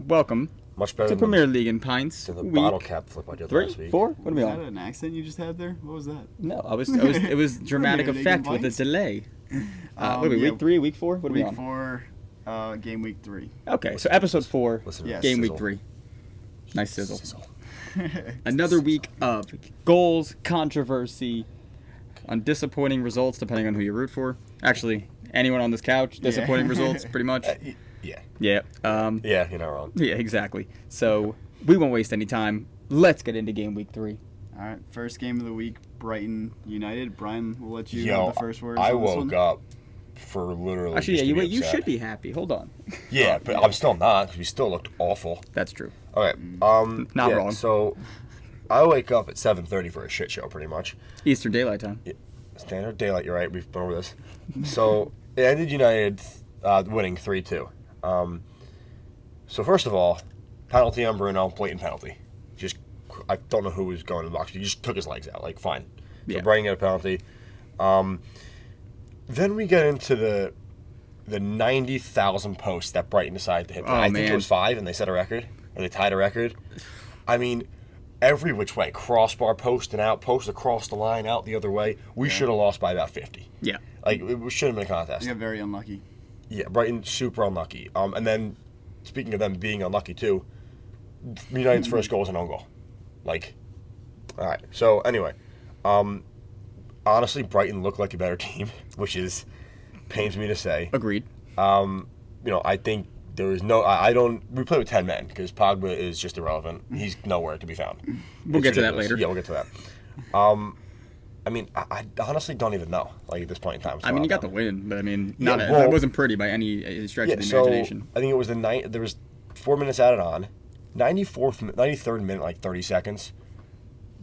welcome Much better to than Premier League in Pints. to the Week bottle cap flip I did last 3, week. 4? What are we Was that on? an accent you just had there? What was that? No, it was dramatic Premier League effect in with a Pints? delay. What are we, Yeah, week 3, week 4? What are we Week on? 4, game week 3. Okay, so episode 4, Listen Yes. game week sizzle. 3. Nice sizzle. Another week of goals, controversy, on disappointing results, depending on who you root for. Actually, anyone on this couch, disappointing results, pretty much. Yeah. Yeah. Yeah, you're not wrong. Yeah, exactly. So we won't waste any time. Let's get into game week 3. All right, first game of the week, Brighton United. Brian, we'll let you Yo, have the first words. I on this woke one. up for literally. Actually, just yeah, to be you upset. should be happy. Hold on. Yeah, but I'm still not because we still looked awful. That's true. Okay. Not yeah, wrong. So I wake up at 7:30 for a shit show, pretty much. Eastern Daylight Time. Standard daylight. You're right. We've been over this. So it ended United winning 3-2. So first of all, penalty on Bruno, blatant penalty. Just I don't know who was going to the box. He just took his legs out. Like fine. So Yeah. Brighton got a penalty. Then we get into the 90,000 posts that Brighton decided to hit. Oh, I think it man. was 5, and they set a record, or they tied a record. I mean, every which way, crossbar post and out, post across the line, out the other way. We should have lost by about 50. Yeah. Like it should have been a contest. You got very unlucky. Yeah, Brighton super unlucky. And then speaking of them being unlucky too, United's first goal was an own goal. Like, all right. So anyway, honestly, Brighton looked like a better team, which is pains me to say. Agreed. I think there is no. I don't. We play with 10 men because Pogba is just irrelevant. He's nowhere to be found. We'll It's get to that ridiculous. later. Yeah, we'll get to that. I mean, I honestly don't even know. Like at this point in time. I mean, you got the win, but I mean, not Yeah, well- that wasn't pretty by any stretch of the so imagination. I think it was there was 4 minutes added on, 93rd minute, like 30 seconds.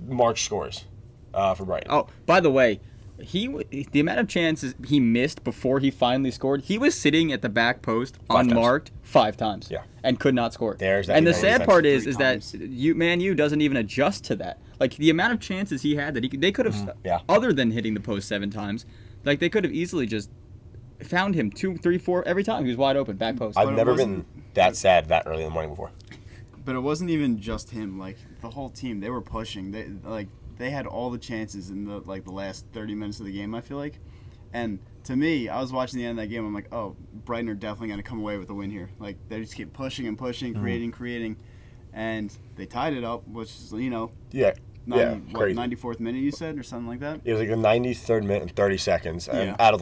March scores for Brighton. Oh, by the way, the amount of chances he missed before he finally scored, he was sitting at the back post 5 times. unmarked 5 times. Yeah. And could not score. There's that and the defense. sad part is 3 that times. Man U doesn't even adjust to that. Like the amount of chances he had that they could have, Yeah. other than hitting the post 7 times, like they could have easily just found him 2, 3, 4 every time he was wide open back post. I've But it never been wasn't- that sad that early in the morning before. But it wasn't even just him. Like the whole team, they were pushing. They had all the chances in the last 30 minutes of the game. I feel like, and to me, I was watching the end of that game. I'm like, oh, Brighton are definitely going to come away with a win here. Like they just keep pushing and pushing, creating, and they tied it up, which is Yeah. 94th minute you said or something like that. It was like the 93rd minute and 30 seconds, and Yeah. out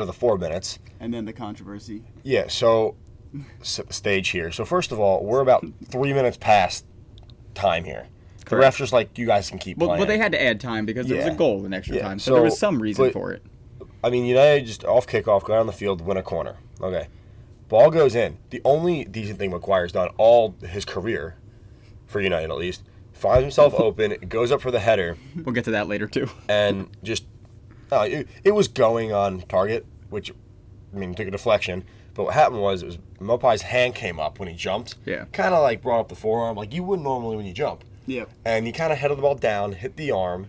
of the 4 minutes. And then the controversy. Yeah. So set the stage here. So first of all, we're about 3 minutes past time here. The Correct. ref's just like, you guys can keep Well, playing. but they had to add time because there was a Yeah. goal in extra Yeah, time, so there was so- some reason but- for it. I mean, United just off kickoff, go down the field, win a corner. Okay. Ball goes in. The only decent thing McGuire's done all his career, for United at least, finds himself open, goes up for the header, We'll get to that later too. and just it was going on target, which took a deflection. But what happened was Mopai's hand came up when he jumped. Yeah. Kind of like brought up the forearm, like you wouldn't normally when you jump. Yep. And he kind of headed the ball down, hit the arm,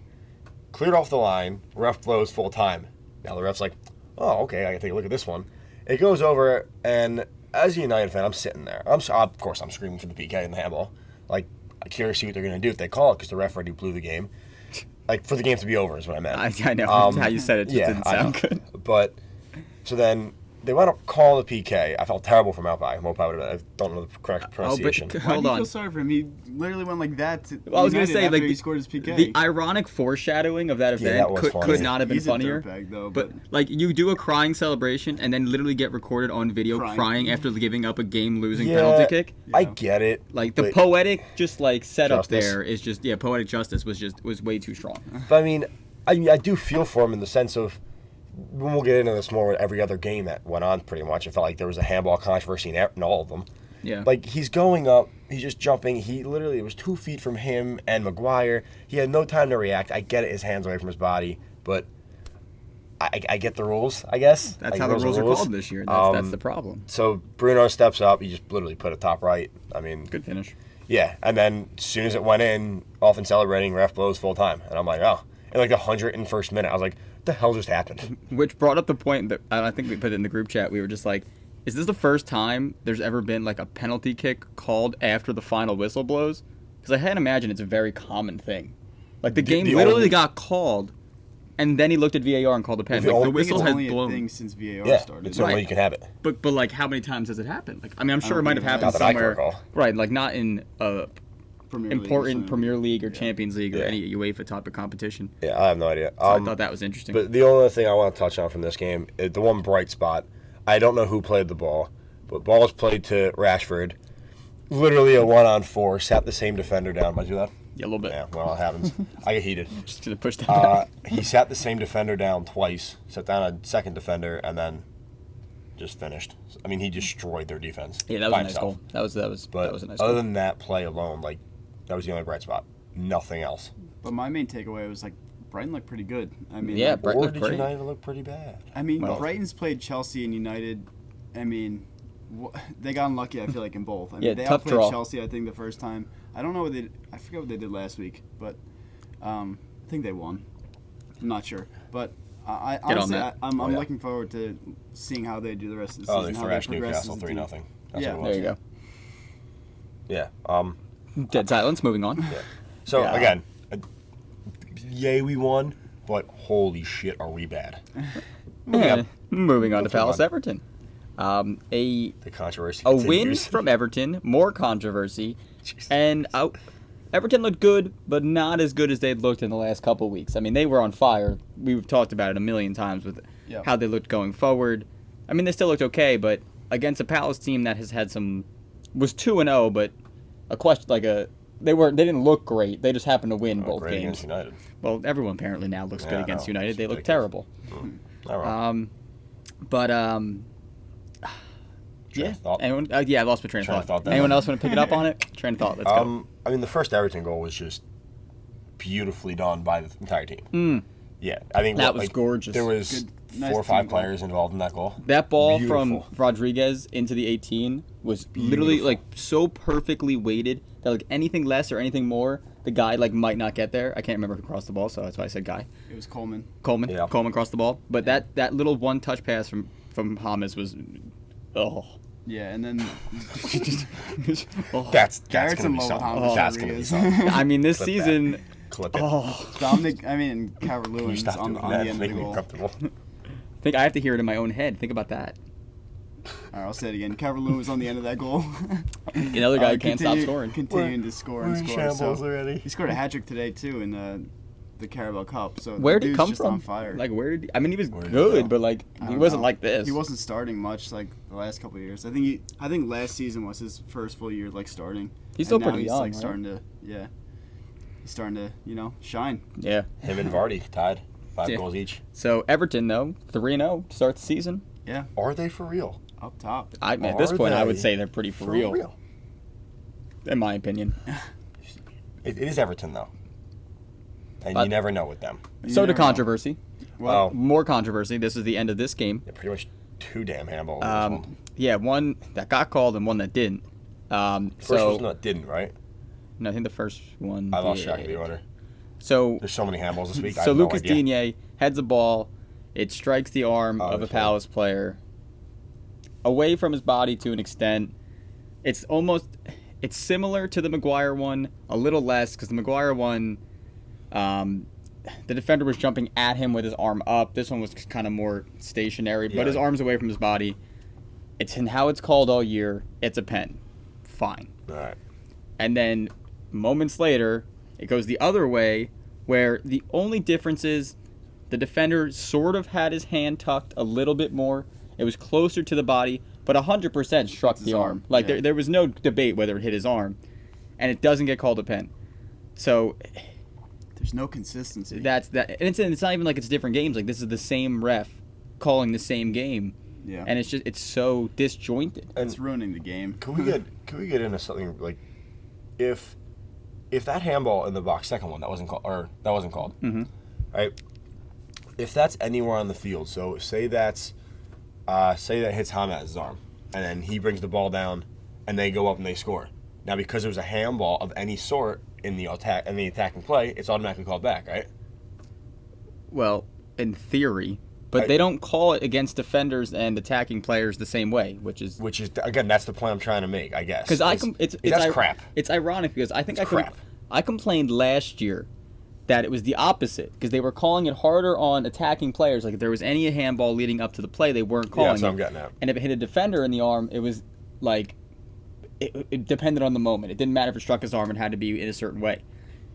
cleared off the line. Ref blows full time. Now the ref's like, oh, okay, I can take a look at this one. It goes over, and as a United fan, I'm sitting there. Of course, I'm screaming for the PK in the handball. Like, I'm curious to see what they're going to do if they call it because the ref already blew the game. Like, for the game to be over is what I meant. I know how you said it just didn't I sound know. good. But, so then they wound up calling the PK. I felt terrible for Mopai. I don't know the correct pronunciation. but Why hold do you on. feel sorry for him? He literally went like that. Well, I was gonna United say, after like, he scored his PK. the ironic foreshadowing of that Yeah, event that was funny. could not have been He's a funnier. dirtbag, though, But like, you do a crying celebration and then literally get recorded on video Crying. crying after giving up a game-losing Yeah, penalty kick. I get it. Like the but- poetic, just like setup Justice. there is just poetic justice was way too strong. But I do feel for him in the sense of, when we'll get into this more with every other game that went on pretty much. I felt like there was a handball controversy in all of them. Yeah. Like, he's going up, he's just jumping. It was 2 feet from him and Maguire. He had no time to react. I get it, his hand's away from his body, but I get the rules, I guess. That's Like, how the rules are called this year. That's the problem. So Bruno steps up. He just literally put it top right. Good finish. Yeah. And then as soon as it went in, off and celebrating, ref blows full time. And I'm like, oh. In like the 101st minute, I was like, what the hell just happened? Which brought up the point that I think we put it in the group chat. We were just like, is this the first time there's ever been like a penalty kick called after the final whistle blows? Because I can't imagine it's a very common thing. Like the game literally got called, and then he looked at VAR and called a penalty. Like, the whistle had only blown. a thing since VAR started. It's the only way you can have it. But like how many times has it happened? Like I mean I'm sure it might have happened Not that I can somewhere. recall. Right, like not in important Premier League or Yeah. Champions League or any UEFA type of competition. Yeah, I have no idea. So I thought that was interesting. But the only other thing I want to touch on from this game, the one bright spot, I don't know who played the ball, but ball was played to Rashford. Literally a 1-on-4, sat the same defender down. Might I do that? Yeah, a little bit. Yeah, well, it happens. I get heated. Just gonna push that down. He sat the same defender down twice, sat down a second defender, and then just finished. I mean, he destroyed their defense. Yeah, that was by a nice himself. goal. That was a nice other goal. than that play alone, like that was the only bright spot. Nothing else. But my main takeaway was like Brighton looked pretty good. I mean, Yeah, like, Brighton Or looked did great. United look pretty bad? I mean, Well- Brighton's played Chelsea and United. I mean, they got unlucky. I feel like in both. I mean, Yeah, they tough outplayed draw. Chelsea. I think the first time. I don't know what they. I forget what they did last week, but I think they won. I'm not sure, but I on honestly, that. I'm Oh, yeah. looking forward to seeing how they do the rest of the Oh, season. they how thrashed progress Newcastle as a 3-0. team. That's Yeah. what it There was. you go. Yeah. Dead silence. Moving on. Yeah. So Yeah. again, yay, we won, but holy shit, are we bad? Moving on to Go Palace on. Everton. A The controversy. win continues. from Everton, more controversy, Jeez. and Everton looked good, but not as good as they'd looked in the last couple weeks. I mean, they were on fire. We've talked about it a million times with Yeah. how they looked going forward. I mean, they still looked okay, but against a Palace team that has had was 2-0, but they didn't look great. They just happened to win both Great games. against United. Well, everyone apparently now looks Yeah, good I against know. United. It's They look ridiculous. terrible. Not wrong. But Train yeah. of thought. Anyone? Yeah, I lost my train of Train of thought. thought there. Anyone else want to pick it up on it? Train of thought. Let's go. I mean, the first Everton goal was just beautifully done by the entire team. Yeah, I think That was gorgeous. There was Good, nice 4 or 5 team goal. players involved in that goal. That ball Beautiful. from Rodriguez into the 18 was literally Beautiful. like so perfectly weighted that like anything less or anything more, the guy like might not get there. I can't remember who crossed the ball, so that's why I said guy. It was Coleman. Coleman. Yeah. Coleman crossed the ball, but that little one touch pass from James was, oh. Yeah, and then Oh. That's Garrett's gonna in be love with something. James That's gonna be Rodriguez. something. I mean, this Clip that. season. Clip it. Oh, Dominic. I mean, Can you Calvert-Lewin's stop on doing the that? end of Make the me goal. comfortable. I have to hear it in my own head. Think about that. All right, I'll say it again. Calvert-Lewin was on the end of that goal. Another guy who can't stop scoring. Continuing to score and We're in score. shambles So already. he scored a hat trick today too in the Carabao Cup. So Where the did he dude's come just from? on fire. Like where did I mean he was Where did he good, go? but like I he don't wasn't know. like this. He wasn't starting much like the last couple of years. I think last season was his first full year like starting. He's still And now pretty he's young, like right? starting to shine. Yeah. Him and Vardy tied 5 Yeah. goals each. So Everton though 3-0 to start the season. Yeah, Are they for real? up top. At this Are point I would they say they're pretty for real, in my opinion. It is Everton though, and But- you never know with them. You So to never know. controversy. Well, More controversy. This is the end of this game. yeah, pretty much 2 damn handballs. in this one. Yeah, one that got called and one that didn't. First So was not didn't right. no, I think the first one. I lost did. track of the order. So There's so many handballs this week. I So have no Lucas idea. Digne heads a ball. It strikes the arm Oh, of a that's Palace player away from his body to an extent. It's similar to the Maguire one, a little less because the Maguire one, the defender was jumping at him with his arm up. This one was kind of more stationary, Yeah. but his arm's away from his body. It's in how it's called all year. It's a pen. Fine. All right. And then moments later, it goes the other way, where the only difference is the defender sort of had his hand tucked a little bit more. It was closer to the body, but 100% struck His the arm, arm. Like yeah. there was no debate whether it hit his arm, and it doesn't get called a pen. So There's no consistency. that's that. And it's not even like it's different games. Like this is the same ref calling the same game, Yeah, and it's so disjointed. it's ruining the game. Can we get into something like if that handball in the box, second one that wasn't called, Mhm. right? If that's anywhere on the field, so say that hits Hamaz's arm, and then he brings the ball down, and they go up and they score. Now because it was a handball of any sort in the attacking play, it's automatically called back, right? Well, in theory, But they don't call it against defenders and attacking players the same way, which is again, that's the point I'm trying to make, I guess. because that's crap. It's ironic because I think crap. I complained last year that it was the opposite because they were calling it harder on attacking players. Like if there was any handball leading up to the play, they weren't calling that's what it. I'm getting at. And if it hit a defender in the arm, it was like it depended on the moment. It didn't matter if it struck his arm and had to be in a certain way.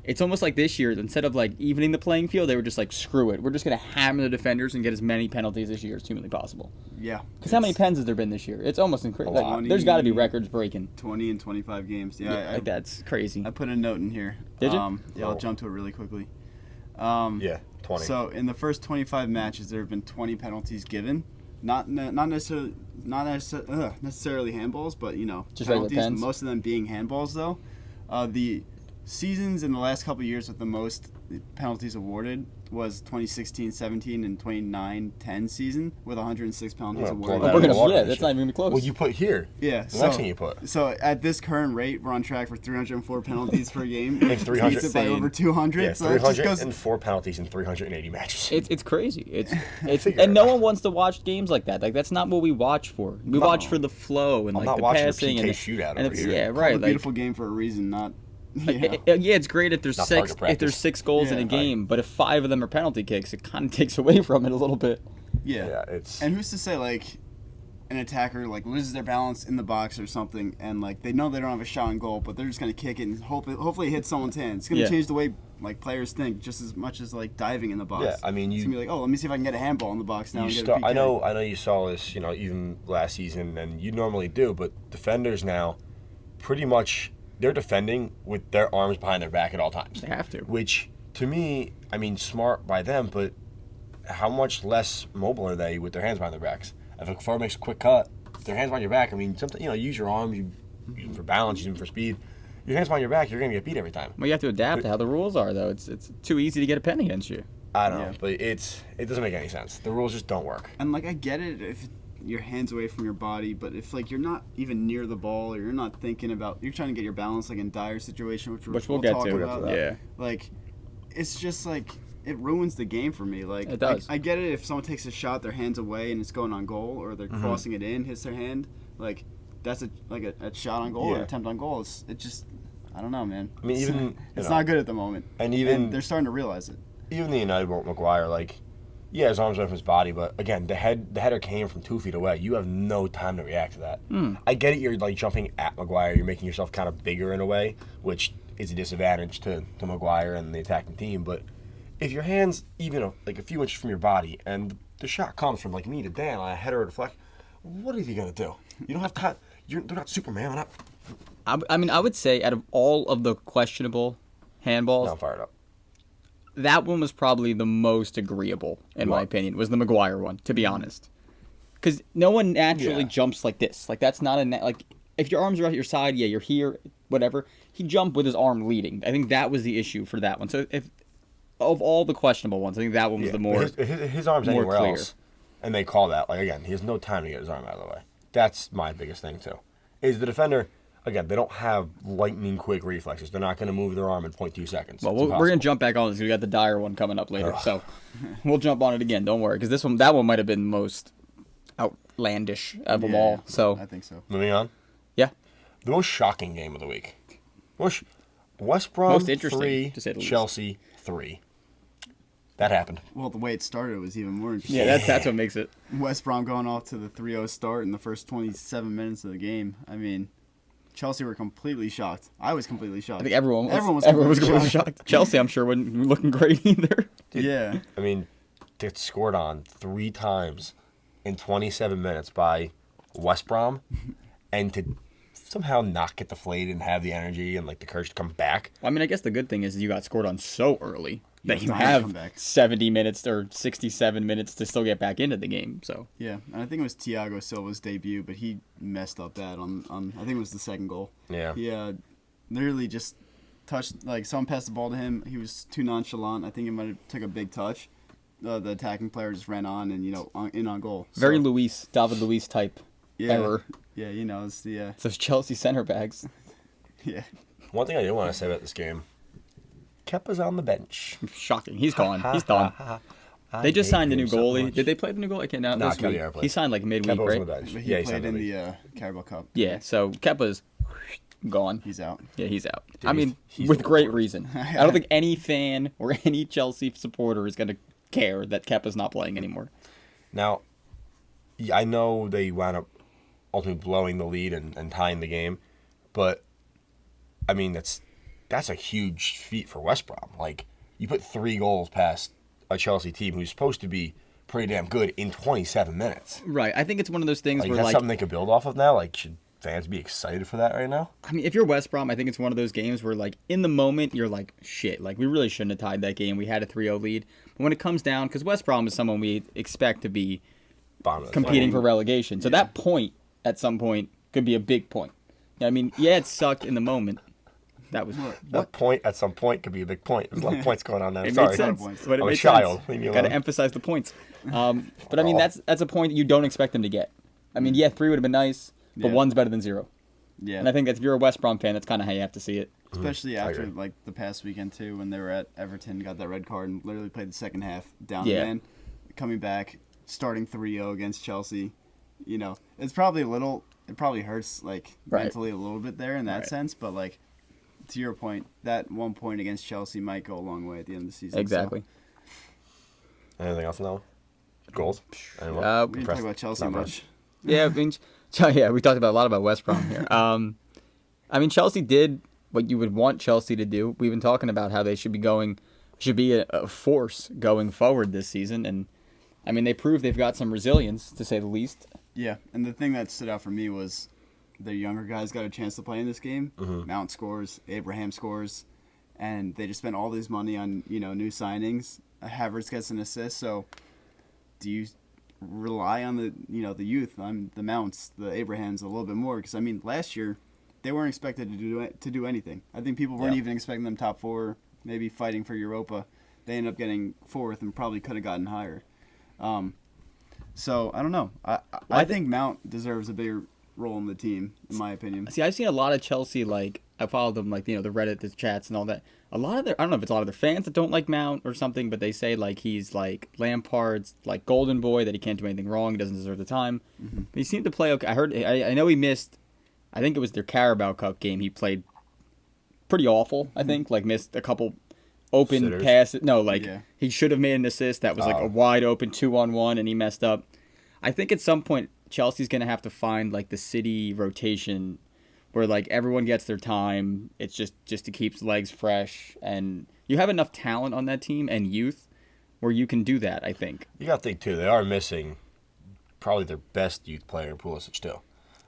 It's almost like this year, instead of like evening the playing field, they were just like, screw it. We're just going to hammer the defenders and get as many penalties this year as humanly possible. Yeah. Because how many pens has there been this year? It's almost incredible. Like, there's got to be records breaking. 20 and 25 games. Yeah, that's crazy. I put a note in here. Did you? Yeah, I'll jump to it really quickly. 20. So in the first 25 matches, there have been 20 penalties given. Not necessarily handballs, but Just penalties. regular pens? Most of them being handballs, though. The seasons in the last couple of years with the most penalties awarded was 2016-17 and 29-10 season with 106 penalties Yeah, awarded. blow that water that's not even gonna be close. Well, you put here. Yeah, The next thing you put. So at this current rate, we're on track for 304 penalties per game. think 300 Beats it by over 200. Yeah, So it just goes. 304 penalties in 380 matches. It's crazy. It's Figure and it no out. one wants to watch games like that. Like that's not what we watch for. We watch for the flow and I'm like not the watching a passing PK and shootout and over it's, here. yeah, Called right. a Like, beautiful game for a reason, not. yeah, it's great if there's Not six target practice. 6 goals in a Yeah, game, but if 5 of them are penalty kicks, it kind of takes away from it a little bit. Yeah. It's And who's to say like an attacker like loses their balance in the box or something, and like they know they don't have a shot on goal, but they're just gonna kick it and hopefully it hits someone's hand. It's gonna Yeah. change the way like players think just as much as like diving in the box. Yeah, I mean, it's gonna be like, oh, let me see if I can get a handball in the box now. And get a PK. I know you saw this, even last season, and you normally do, but defenders now, pretty much, they're defending with their arms behind their back at all times. They have to. Which, to me, I mean, smart by them, but how much less mobile are they with their hands behind their backs? If a forward makes a quick cut, if their hands behind your back, I mean, something, use your arms, you use them for balance, use them for speed. Your hands behind your back, you're going to get beat every time. Well, you have to adapt to how the rules are, though. It's too easy to get a pen against you. I don't know, Yeah. but it doesn't make any sense. The rules just don't work. And like I get it if your hands away from your body, but if like you're not even near the ball or you're not thinking about, you're trying to get your balance like in dire situation, which we'll get talk to. about. Yeah. Like it's just like it ruins the game for me. Like It does. I get it if someone takes a shot, their hands away and it's going on goal, or they're crossing it in, hits their hand. Like that's a shot on goal or Yeah. attempt on goal. It just I don't know, man. I mean, even it's not good at the moment, and even they're starting to realize it. even the United Walt McGuire, like, yeah, his arms away from his body, but again, the header came from 2 feet away. You have no time to react to that. I get it. You're like jumping at McGuire. You're making yourself kind of bigger in a way, which is a disadvantage to McGuire and the attacking team. But if your hands even like a few inches from your body and the shot comes from like me to Dan on a header or deflect, what are you gonna do? You don't have time. They're not Superman. They're not. I mean, I would say out of all of the questionable handballs, Now I'm fired up. that one was probably the most agreeable, in my What? opinion, was the McGuire one, to be honest. Because no one naturally Yeah. jumps like this. Like, that's not like, if your arms are at your side, yeah, you're here, whatever. He jumped with his arm leading. I think that was the issue for that one. So, if of all the questionable ones, I think that one was the more. His arm's more anywhere clear. else, and they call that like again. He has no time to get his arm out of the way. That's my biggest thing too. Is the defender again? They don't have lightning quick reflexes. They're not going to move their arm in 0.2 seconds. Well, It's we're going impossible. to jump back on this. We got the Dyer one coming up later, so we'll jump on it again. Don't worry, because that one might have been the most outlandish of them all. So I think so. Moving on. yeah, The most shocking game of the week. West Brom Most interesting, 3, to say the least. Chelsea 3. That happened. Well, the way it started was even more interesting. yeah, that's what makes it. West Brom going off to the 3-0 start in the first 27 minutes of the game. I mean, Chelsea were completely shocked. I was completely shocked. I think everyone was completely completely shocked. Chelsea, I'm sure, wasn't looking great either. Yeah. I mean, they scored on 3 times in 27 minutes by West Brom, and to somehow not get deflated and have the energy and like the courage to come back. I mean, I guess the good thing is you got scored on so early that you time to come have back. 70 minutes or 67 minutes to still get back into the game. So Yeah. And I think it was Thiago Silva's debut, but he messed up that on I think it was the second goal. Yeah. He literally just touched, like, someone passed the ball to him. He was too nonchalant. I think he might have took a big touch. The attacking player just ran on and, in on goal. So, very David Luiz type yeah, error. Yeah, it's the, It's those Chelsea center backs. yeah. One thing I do want to say about this game, Kepa's on the bench. Shocking. He's gone. He's done. They just signed a new him so goalie. much. Did they play the new goalie? I can't know. Nah, This Kepa week. never played. He signed like midweek, Kepa was on right? the bench. But he Yeah, he played signed in the the Carabao Cup. Yeah. So Kepa's gone. He's out. Yeah, he's out. Dude, I mean, he's with the great worst. reason. I don't think any fan or any Chelsea supporter is going to care that Kepa's not playing anymore. Now, yeah, I know they wound up ultimately blowing the lead and tying the game, but I mean that's a huge feat for West Brom. Like you put 3 goals past a Chelsea team who's supposed to be pretty damn good in 27 minutes. Right. I think it's one of those things Like where that's like something they could build off of now. Like should fans be excited for that right now? I mean, if you're West Brom, I think it's one of those games where, like, in the moment, you're like, shit, like, we really shouldn't have tied that game. We had a 3-0 lead. But when it comes down, because West Brom is someone we expect to be Bottom of the competing thing. for relegation. So that point, at some point, could be a big point. I mean, yeah, it sucked in the moment. That was That point at some point could be a big point. There's a lot of points going on there. It Sorry. made sense. points. But it I'm a made child. sense. Leave me Got to alone. emphasize the points. But I mean, Oh. that's a point that you don't expect them to get. I mean, yeah, 3 would have been nice, but Yeah. 1's better than 0. Yeah. And I think that if you're a West Brom fan, that's kind of how you have to see it. Especially I after agree. like the past weekend too, when they were at Everton, got that red card and literally played the second half down Yeah. again, coming back, starting 3-0 against Chelsea. You know, it's probably it probably hurts like Right. mentally a little bit there in that Right. sense, but like to your point, that 1 point against Chelsea might go a long way at the end of the season. so- Exactly. Anything else now? Goals? Anyone? We didn't talk about Chelsea Not much. Yeah, I mean, yeah, we talked about a lot about West Brom here. I mean, Chelsea did what you would want Chelsea to do. We've been talking about how they should be a force going forward this season, and I mean, they proved they've got some resilience, to say the least. Yeah, and the thing that stood out for me was the younger guys got a chance to play in this game. Mount scores, Abraham scores, and they just spent all this money on new signings. Havertz gets an assist. So, do you rely on the youth, on the Mounts, the Abrahams a little bit more? Because I mean, last year they weren't expected to do anything. I think people weren't even expecting them top 4, maybe fighting for Europa. They ended up getting 4th and probably could have gotten higher. So I don't know. I think Mount deserves a bigger role in the team, in my opinion. See, I've seen a lot of Chelsea, like, I followed them, like, the Reddit, the chats and all that. A lot of I don't know if it's a lot of their fans that don't like Mount or something, but they say, like, he's, like, Lampard's, like, golden boy, that he can't do anything wrong, he doesn't deserve the time. But he seemed to play okay. I know he missed, I think it was their Carabao Cup game, he played pretty awful, I think, like, missed a couple open Sitters. passes. No, like, Yeah. he should have made an assist that was, like, a wide open 2-on-1, and he messed up. I think at some point, Chelsea's going to have to find, like, the City rotation where, like, everyone gets their time. It's just to keep legs fresh. And you have enough talent on that team and youth where you can do that, I think. You got to think, too, they are missing probably their best youth player in Pulisic, too.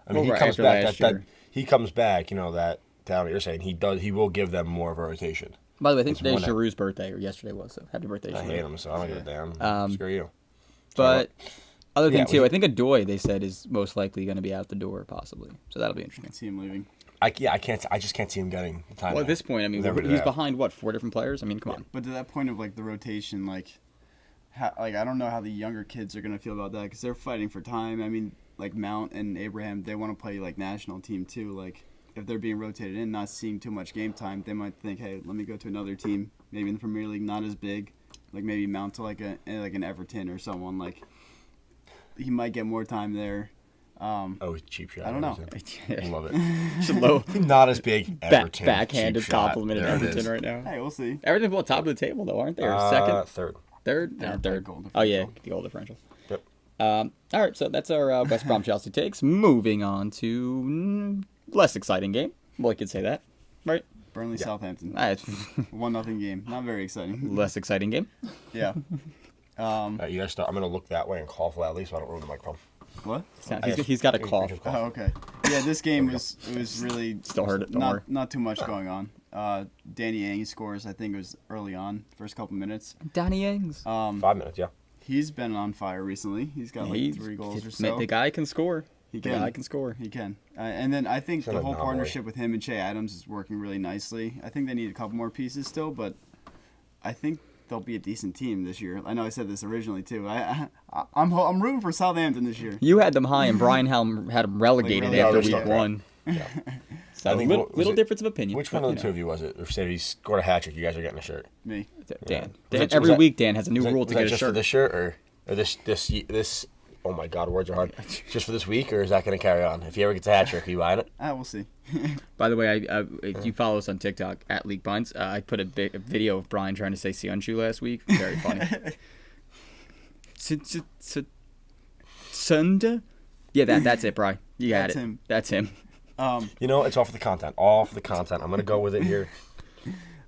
I mean, Well, he comes after back. last That year. he comes back, that talent you're saying, he will give them more of a rotation. By the way, I think It's today's one that- Giroud's birthday, or yesterday was, so happy birthday, I Giroud. hate him, so I don't give a damn. Screw you. But other thing, Yeah, too, we- I think Adoy, they said, is most likely going to be out the door, possibly. So that'll be interesting. See him leaving. I just can't see him getting the time. Well, at now. this point, I mean, Never do he's that. behind, 4 different players? I mean, come on. But to that point of like the rotation, like I don't know how the younger kids are gonna feel about that because they're fighting for time. I mean, like Mount and Abraham, they want to play like national team too. Like if they're being rotated in, not seeing too much game time, they might think, hey, let me go to another team, maybe in the Premier League, not as big, like maybe Mount to like an Everton or someone. Like he might get more time there. Oh, cheap shot. I don't know. I love it. Just low, Not as big. Everton. backhanded cheap shot. compliment of There it Everton is. right now. Hey, we'll see. Everton's top of the table, though, aren't they? Or second? Third. Third? They're Third. goal Oh, yeah, differential. the goal differential. Yep. All right, so that's our West Brom Chelsea takes. Moving on to less exciting game. Well, I could say that, right? Burnley Southampton, It's 1-0 game. Not very exciting. less exciting game. Yeah. You guys start. I'm gonna look that way and cough loudly so I don't ruin the microphone. What? He's got a cough. Oh, okay. Yeah, this game was really Still heard it, don't worry. not too much going on. Danny Ainge scores. I think it was early on, first couple minutes. Danny Ings. 5 minutes, yeah. He's been on fire recently. He's got like 3 goals or so. The guy can score. He The can. guy can score. He can. And then I think He's the an whole anomaly. partnership with him and Che Adams is working really nicely. I think they need a couple more pieces still, but I think they'll be a decent team this year. I know I said this originally too. I'm rooting for Southampton this year. You had them high, and Brian Helm had them relegated Like, after relegated. week 1. So I think little difference of opinion. Which one of the two of you was it? Or said he scored a hat trick, you guys are getting a shirt? Me. Dan. Was that- Every was that- week, Dan has a new Was rule that to get a just shirt. for this shirt or this? Oh my God, words are hard. Just for this week, or is that going to carry on? If he ever gets a hat trick, are you buying it? We'll see. By the way, if you follow us on TikTok at League Pints, I put a video of Brian trying to say Seonshu last week. Very funny. Sunda? Yeah, that's it, Brian. You got That's it. him. That's him. You know, it's all for the content. All for the content. I'm going to go with it here.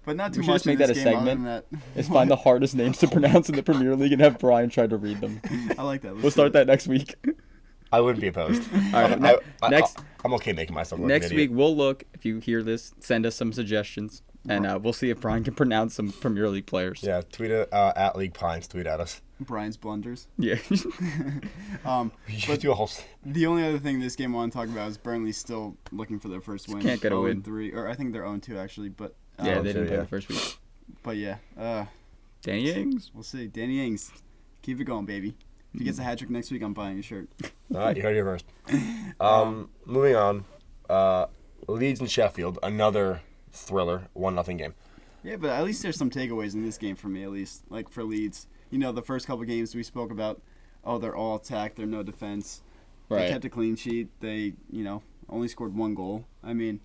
But not too We should much. just make in that this a game other segment. than that. Is find the hardest names to pronounce in the Premier League and have Brian try to read them. I like that. We'll start that next week. I wouldn't be opposed. All right, next I'm okay making myself look next an week idiot. we'll look. If you hear this, send us some suggestions, and we'll see if Brian can pronounce some Premier League players. Yeah, tweet it at League Pines. Tweet at us. Brian's blunders. Yeah. We should do a whole. The only other thing this game I want to talk about is Burnley still looking for their first win. can't get a win. 0-3, or I think they're 0-2 actually, but Yeah, they didn't play yeah. the first week. but yeah, Danny Ings. we'll see. Danny Ings, keep it going, baby. If he gets a hat trick next week, I'm buying a shirt. All right, you heard it here first. Moving on. Leeds and Sheffield, another thriller, 1-0 game. Yeah, but at least there's some takeaways in this game for me, at least. Like for Leeds, you know, the first couple games we spoke about, they're all attack, they're no defense. They Right. kept a clean sheet. They, only scored 1 goal. I mean,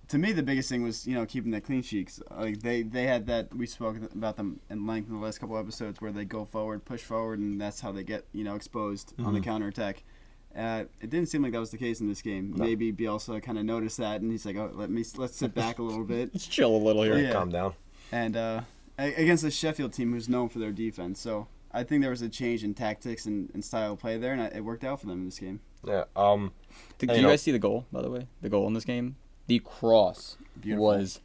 to me, the biggest thing was, keeping that clean sheet. 'Cause, like they had that, we spoke about them in length in the last couple episodes, where they go forward, push forward, and that's how they get, exposed on the counterattack. It didn't seem like that was the case in this game. No. Maybe Bielsa kind of noticed that, and he's like, let's sit back a little bit. Let's chill a little here. Yeah. Calm down. And against the Sheffield team, who's known for their defense. So I think there was a change in tactics and style of play there, and it worked out for them in this game. Yeah. Did you you know- guys see the goal, by the way? The goal in this game? The cross Beautiful. was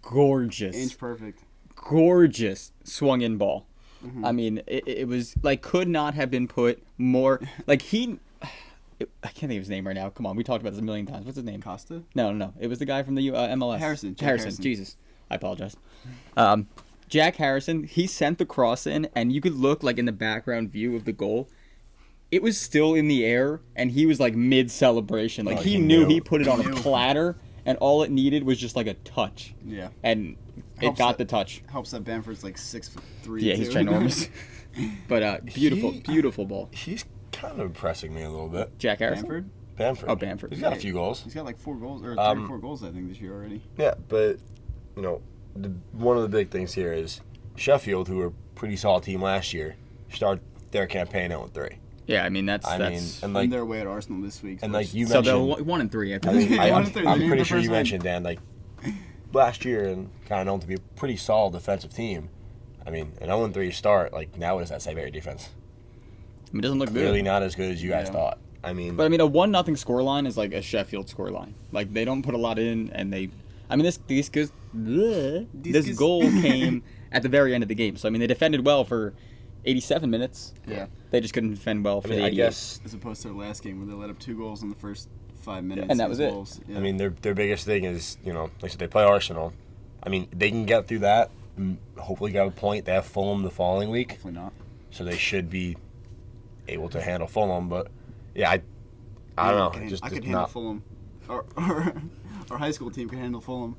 gorgeous. Inch perfect. Gorgeous swung in ball. Mm-hmm. I mean, it was like could not have been put more. Like I can't think of his name right now. Come on, we talked about this a million times. What's his name? Costa? No. It was the guy from the MLS. Harrison, Jack Harrison. Harrison. Jesus, I apologize. Jack Harrison. He sent the cross in, and you could look like in the background view of the goal. It was still in the air, and he was like mid celebration. Like Oh, he he knew knew. he put it on a platter, and all it needed was just like a touch, Yeah. and it Helps got that- the touch. Helps that Bamford's like 6'3". Yeah, he's too. ginormous. But beautiful, He- beautiful ball. He's kind of impressing me a little bit. Jack Harrison. Bamford? Bamford. Oh, Bamford. He's got a few goals. He's got like 4 goals, or 3 or 4 goals, I think, this year already. Yeah, but one of the big things here is Sheffield, who were a pretty solid team last year, start their campaign 0-3. Yeah, I mean that's I mean, that's. and On like their way at Arsenal this week. and like you So mentioned, they're 1-3. I I think. think, One and three, I'm they're pretty the sure first you win. mentioned, Dan, like last year and kind of known to be a pretty solid defensive team. I mean, an 0-3 start, like now what does that say about your defense? It doesn't look Clearly good. not as good as you guys Yeah. thought. I mean, But I mean, a 1-0 scoreline is like a Sheffield scoreline. Like they don't put a lot in, and they. I mean, this goal came at the very end of the game. So I mean, they defended well for 87 minutes. Yeah. They just couldn't defend well for I mean, the I 88. guess As opposed to their last game, where they let up 2 goals in the first 5 minutes. And that was as it. goals. Yeah. I mean, their biggest thing is, like I said, they play Arsenal. I mean, they can get through that. Hopefully, get a point. They have Fulham the following week, Hopefully not. so they should be able to handle Fulham. But yeah, I don't know. I could Just handle not. Fulham. Our high school team can handle Fulham.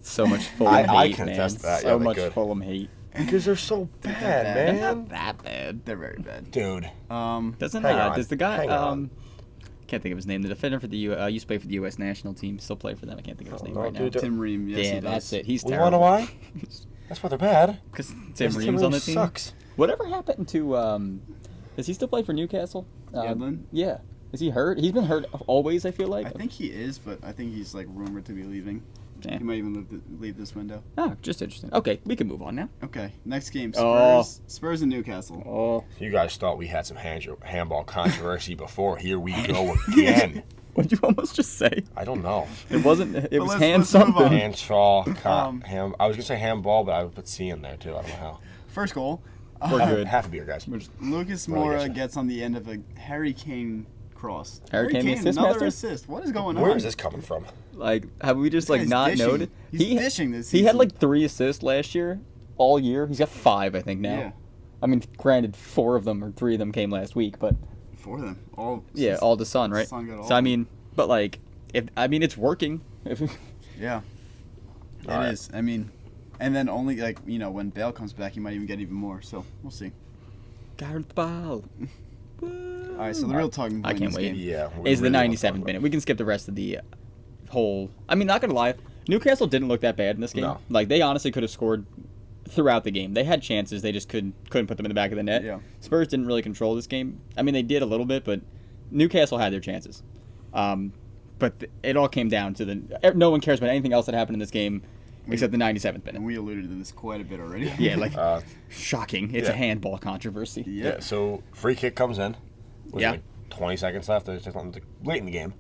So much Fulham I hate, can man. attest to that. So Yeah, they're much good. Fulham hate. Because they're so bad, bad. man. Not that bad. They're very bad. Dude, Doesn't Hang on, does the guy hang on. can't think of his name. The defender for the used to play for the U.S. national team. Still play for them. I can't think of his name no, right now. dude, Tim Ream, yes, yeah, he does. that's it. He's we terrible. want to why? That's why they're bad. Because Tim Because Ream's on the team. Sucks. Whatever happened to does he still play for Newcastle? Yedlin? Yeah. Is he hurt? He's been hurt always, I feel like. I think he is, but I think he's like rumored to be leaving. Yeah. He might even leave this window. Oh, just interesting. Okay, we can move on now. Okay, next game. Oh. Spurs and Newcastle. Oh. You guys thought we had some handball controversy before. Here we go again. What'd you almost just say? I don't know. It wasn't. It was let's- hand let's move on. something. Handsaw, Um, I was gonna say handball, but I would put C in there too. I don't know how. First goal. We're good. Half a beer, guys. Lucas Really Moura good. gets on the end of a Harry Kane cross. Harry Kane, the assist another master? assist. What is going on? Where is this coming from? Like, have we just This like guy's not dishing. noted? He's dishing this He had season. like 3 assists last year, all year. He's got 5, I think now. Yeah. I mean, granted, 4 of them or 3 of them came last week, but For them. All. yeah, all the Sun, right? Son got all So I of them. mean, but like, it's working. Yeah, it All right. is. I mean, and then only like when Bale comes back, he might even get even more. So we'll see. Gareth Bale. All right, so the real talking point I can't in this wait. game. Yeah. Is the 97th minute. We can skip the rest of the whole. I mean, not gonna lie, Newcastle didn't look that bad in this game. No. Like they honestly could have scored throughout the game. They had chances, they just couldn't put them in the back of the net. Yeah. Spurs didn't really control this game. I mean, they did a little bit, but Newcastle had their chances. But it all came down to no one cares about anything else that happened in this game except the 97th minute. And we alluded to this quite a bit already. Yeah, like shocking. It's a yeah. handball controversy. Yeah. So free kick comes in. With Yeah. Like 20 seconds left. There's just late in the game.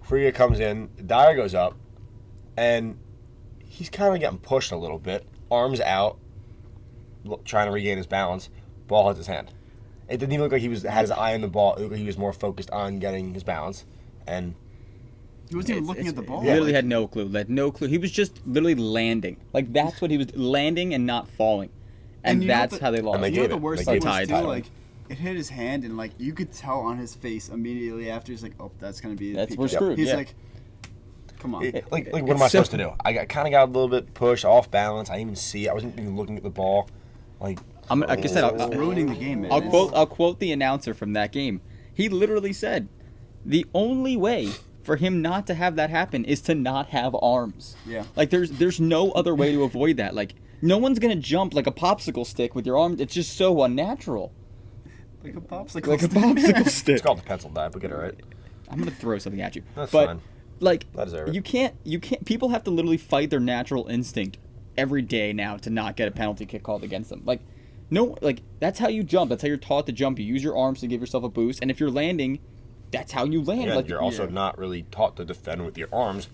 Free kick comes in. Dyer goes up, and he's kind of getting pushed a little bit. Arms out, trying to regain his balance. Ball hits his hand. It didn't even look like he had his eye on the ball. It looked like he was more focused on getting his balance. And He wasn't even looking at the ball. He literally had no clue. Had no clue. He was just literally landing. Like that's what he was landing and not falling. And you know that's what how they lost. and they You know gave what the it. worst They thing gave was tied. too? Like it hit his hand, and like you could tell on his face immediately after. He's like, "Oh, that's gonna be." That's PK. we're screwed. He's Yeah. like, "Come on." like what am I so- supposed to do? I kind of got a little bit pushed off balance. I didn't even see it. I wasn't even looking at the ball. Like Like I said, It's ruining the game, man. I'll quote the announcer from that game. He literally said, "The only way for him not to have that happen is to not have arms." Yeah. Like there's no other way to avoid that. Like no one's gonna jump like a popsicle stick with your arms. It's just so unnatural. Like a popsicle. Like a popsicle stick. it's called the pencil dive. But get it right. I'm gonna throw something at you. That's but fine. like I deserve it. you can't people have to literally fight their natural instinct every day now to not get a penalty kick called against them. Like no, like that's how you jump. That's how you're taught to jump. You use your arms to give yourself a boost, and if you're landing, that's how you land. Yeah, like you're also not really taught to defend with your arms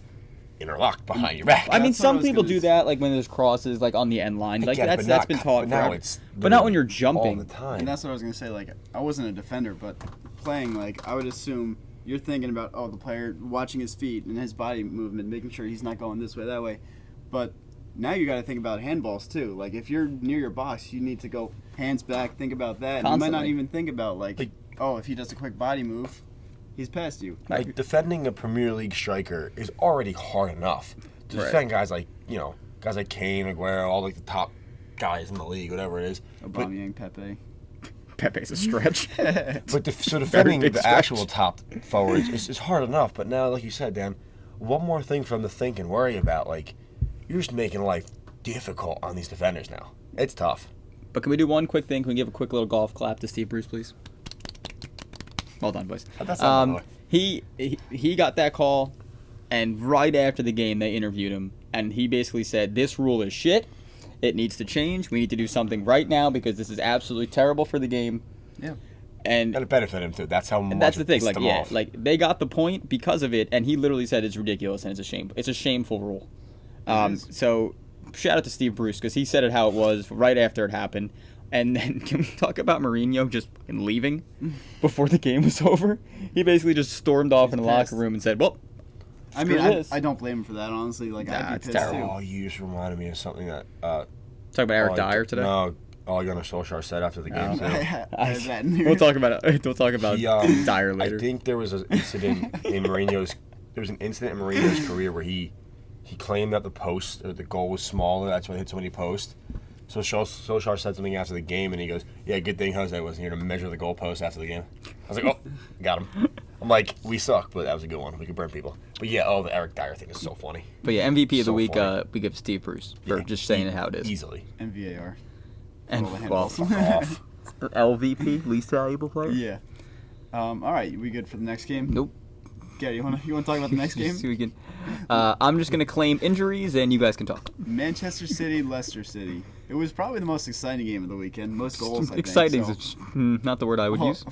interlocked behind your back. I mean, That's what I some was people gonna do that, like when there's crosses, like on the end line. Like get it, that's but been not- taught but now forever. it's But not when you're all jumping. the time. And that's what I was gonna say. Like, I wasn't a defender, but playing, like, I would assume you're thinking about the player watching his feet and his body movement, making sure he's not going this way, that way. But now you got to think about handballs too. Like, if you're near your box, you need to go hands back. Think about that. And you might not Constantly. even think about like, if he does a quick body move, he's past you. Like defending a Premier League striker is already hard enough. To Right. defend guys like guys like Kane, Aguero, all like the top guys in the league, whatever it is. But, Aubameyang, Pepe. Pepe's a stretch. so defending big the stretch. actual top forwards is hard enough. But now, like you said, Dan, one more thing for them to think and worry about. Like you're just making life difficult on these defenders now. It's tough. But can we do one quick thing? Can we give a quick little golf clap to Steve Bruce, please? Well done, boys. That's not by the way. He got that call, and right after the game, they interviewed him, and he basically said, "This rule is shit. It needs to change. We need to do something right now because this is absolutely terrible for the game." Yeah. And it benefited him too. That's how much. And that's the it thing, pissed like him yeah, off. like they got the point because of it, and he literally said it's ridiculous and it's a shame. It's a shameful rule. is. So shout out to Steve Bruce because he said it how it was right after it happened. And then can we talk about Mourinho just fucking leaving before the game was over? He basically just stormed off in the pissed. locker room and said, "Well, I mean, screw this." I don't blame him for that, honestly. Like, Nah, I'd be it's pissed terrible. too. Oh, you just reminded me of something that. Talk about Eric Dyer today. No, Gunnar Solskjaer said after the game. Oh. too. I have that in there. We'll talk about it. We'll talk about He, Dyer later. I think there was an incident in Mourinho's. There was an incident in Mourinho's career where he claimed that the post or the goal was smaller. That's why he hit so many posts. So Solskjaer said something after the game, and he goes, "Yeah, good thing Jose wasn't here to measure the goalpost after the game." I was like, "Oh, got him." I'm like, "We suck, but that was a good one. We could burn people." But yeah, the Eric Dyer thing is so funny. But yeah, MVP of the So week, funny. we give Steve Bruce for Yeah, just saying it how it is. Easily. And VAR. And All the well, handballs. Off. LVP, least valuable player. Yeah. All right, we good for the next game? Nope. Gary, you want to talk about the next game? So we can, I'm just gonna claim injuries, and you guys can talk. Manchester City, Leicester City. It was probably the most exciting game of the weekend. Most goals, I think. Exciting, So, is not the word I would use.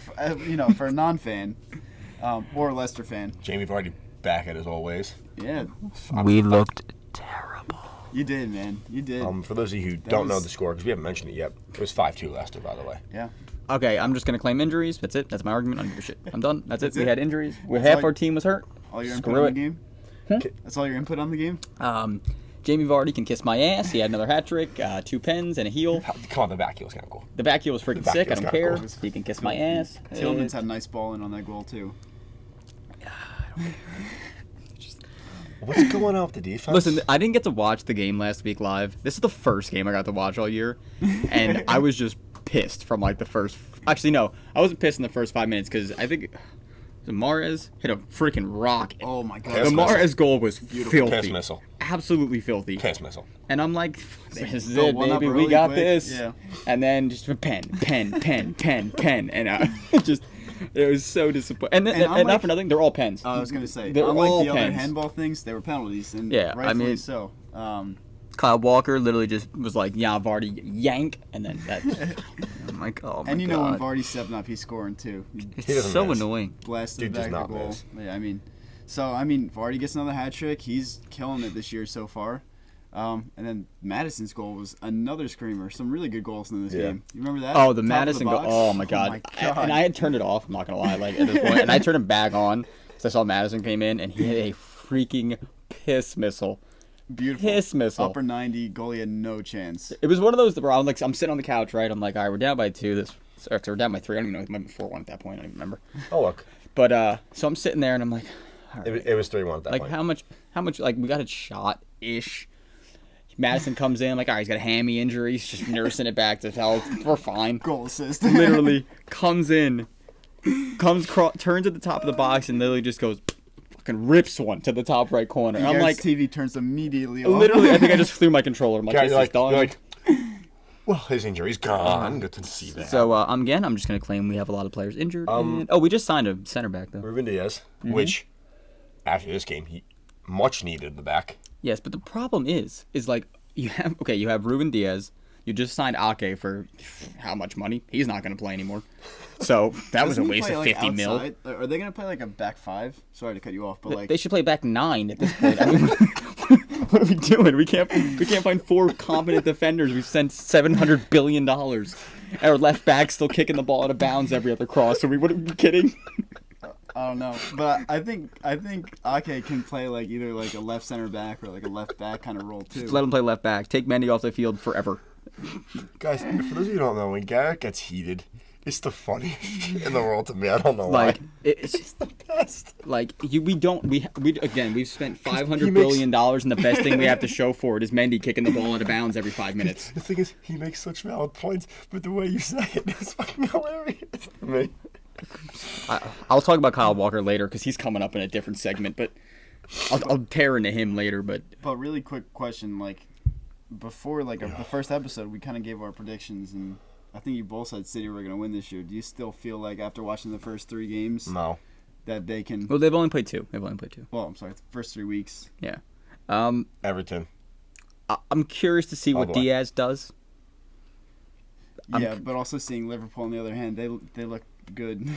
for a non-fan or a Leicester fan. Jamie Vardy back at his old ways. Yeah, We looked terrible. you did, man. You did. For those of you who don't know was- the score, because we haven't mentioned it yet, it was 5-2 Leicester, by the way. yeah. Okay, I'm just gonna claim injuries. That's it. That's my argument. I don't give a shit. I'm done. That's it. That's We it? had injuries. That's Half all our you- team was hurt. All your input Screw on it. the game? That's all your input on the game? Jamie Vardy can kiss my ass. He had another hat trick, 2 pens, and a heel. Come on, the back heel was kind of cool. The back heel was freaking back sick. I heel's don't kinda care. cool. He can kiss my ass. Tillman's had a nice ball in on that goal, too. What's going on with the defense? Listen, I didn't get to watch the game last week live. This is the first game I got to watch all year, and I was just pissed from like the first. Actually, no, I wasn't pissed in the first 5 minutes because I think Mahrez hit a freaking rocket. Oh my god. Piss The Mahrez goal was filthy. Piss missile. Absolutely filthy. Piss missile. And I'm like, this is Go it, one up baby. We really got quick. this. Yeah. And then just pen. And just, it was so disappointing. And unlike- not for nothing, they're all pens. I was gonna say, They're unlike all the other pens. handball things, they were penalties, and Yeah, I rightfully mean- so. Kyle Walker literally just was like, yeah, Vardy, yank. And then that. I'm like, oh my And you know when God. Vardy's stepping up, he's scoring too. He It's doesn't so miss. annoying. blasted Dude does back the not goal. miss. Yeah, Vardy gets another hat trick. He's killing it this year so far. And then Madison's goal was another screamer. Some really good goals in this Yeah. game. You remember that? Oh, the Top of Madison goal. box? Oh my God. God. And I had turned it off. I'm not gonna lie. Like at this point, and I turned it back on because I saw Madison came in and he hit a freaking piss missile. Beautiful. Piss missile. Upper 90. Goalie had no chance. It was one of those where I'm sitting on the couch, right? I'm like, all right, we're down by 2. We're down by 3. I don't even know. It might be 4-1 at that point. I don't even remember. Oh, look. But so I'm sitting there and I'm like, all right. It was 3-1 at that Like point. how much like we got a shot ish. Madison comes in like, all right, he's got a hammy injury. He's just nursing it back to health. We're fine. Goal assist. Literally comes in, turns at the top of the box and literally just goes, fucking rips one to the top right corner. I'm like, TV turns immediately off. literally, I think I just threw my controller. I'm like, Guys, this is done. you're like, well, his injury's gone. Good to see that. So I'm just gonna claim we have a lot of players injured. And, we just signed a center back though. Ruben Diaz, which after this game he much needed in the back. Yes, but the problem is like you have Ruben Diaz. You just signed Ake for how much money? He's not gonna play anymore. So that was a Doesn't he waste play, of like, 50 mil. outside? Are they gonna play like a back 5? Sorry to cut you off, but like They should play back 9 at this point. I mean, what are we doing? We can't find 4 competent defenders. We've spent $700 billion. Our left back still kicking the ball out of bounds every other cross. Are we kidding? I don't know, but I think Ake can play like either like a left center back or like a left back kind of role too. Let him play left back. Take Mendy off the field forever. Guys, for those of you who don't know, when Garrett gets heated, it's the funniest shit in the world to me. I don't know Like why. it's The best. like we've spent $500 billion and the best thing we have to show for it is Mendy kicking the ball out of bounds every 5 minutes. The thing is, he makes such valid points, but the way you say it is fucking hilarious to me. I'll talk about Kyle Walker later because he's coming up in a different segment, but I'll tear into him later. But really quick question, like before like the first episode, we kind of gave our predictions, and I think you both said City were gonna win this year. Do you still feel like after watching the first 3 games No. that they can? well, they've only played 2. Well, I'm sorry, the first 3 weeks. Yeah. Everton. I'm curious to see All what the way. Diaz does. Yeah, but also seeing Liverpool on the other hand, they look good.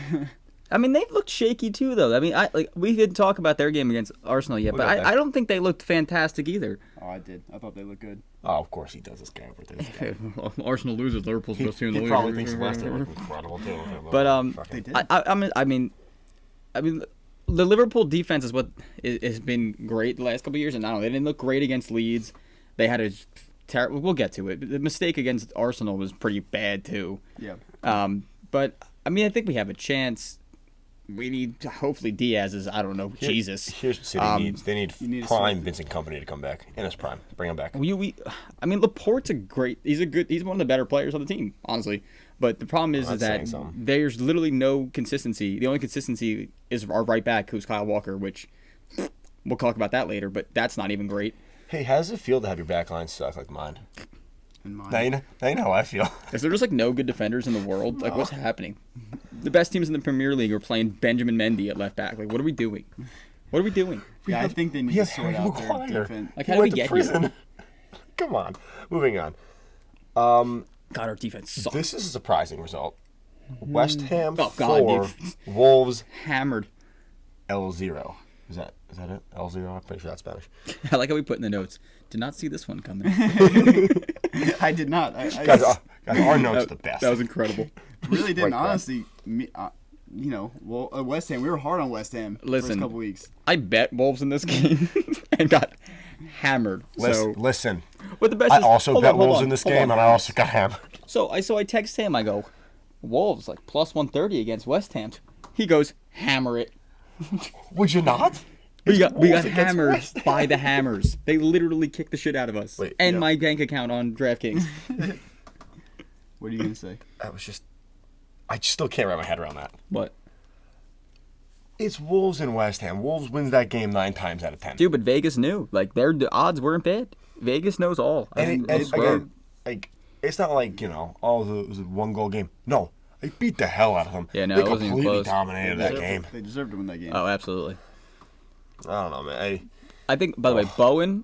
I mean, they've looked shaky too, though. I mean, we didn't talk about their game against Arsenal yet, We'll but get there. I don't think they looked fantastic either. Oh, I did. I thought they looked good. Oh, of course he does this guy over there. Arsenal loses, Liverpool's He, supposed to in the he league. probably thinks Leicester look incredible too. But They did. I mean, the Liverpool defense is what has been great the last couple of years, and I don't know, they didn't look great against Leeds. They had a terrible. We'll get to it. The mistake against Arsenal was pretty bad too. Yeah. But I mean, I think we have a chance. We need hopefully Diaz is Jesus. Here's what City needs. They need you need a prime sword. Vincent Company to come back in his prime. Bring him back. I mean, Laporte's he's one of the better players on the team, honestly. But the problem is That's that saying something. there's literally no consistency. The only consistency is our right back, who's Kyle Walker, which we'll talk about that later. But that's not even great. Hey, how does it feel to have your back line suck like mine? In mine. Now you know how I feel. Is there just like no good defenders in the world? Like, what's happening? The best teams in the Premier League are playing Benjamin Mendy at left back. Like, what are we doing? What are we doing? Yeah, I think they need to sort out their defense. Like, He how did we went to get prison. here? Come on. Moving on. God, our defense sucks. This is a surprising result. West Ham Oh, God, 4, Wolves Hammered. L0. Is that it? L0? I'm pretty sure that's Spanish. I like how we put in the notes. Did not see this one coming. I did not. Guys, our notes are the best. That was incrable. really didn't. Right, Honestly, West Ham. We were hard on West Ham. Listen. First couple weeks. I bet Wolves in this game and got hammered. Listen. But the best I is, also hold bet on, hold Wolves on, in this hold game, on. and I also got hammered. So I text him. I go, Wolves like plus 130 against West Ham. He goes, hammer it. Would you not? We got Wolves against hammered West Ham. by the Hammers. They literally kicked the shit out of us. Wait, and yeah. my bank account on DraftKings. What are you gonna say? That was just. I still can't wrap my head around that. What? It's Wolves and West Ham. Wolves wins that game 9 times out of 10. Dude, but Vegas knew. Like, the odds weren't bad. Vegas knows all. And, I swear. again, like it's not like it was a 1-goal game. No, they beat the hell out of them. Yeah, no, they it wasn't even completely close. dominated that game. They deserved to win that game. Oh, absolutely. I don't know, man. I think, by the way, Bowen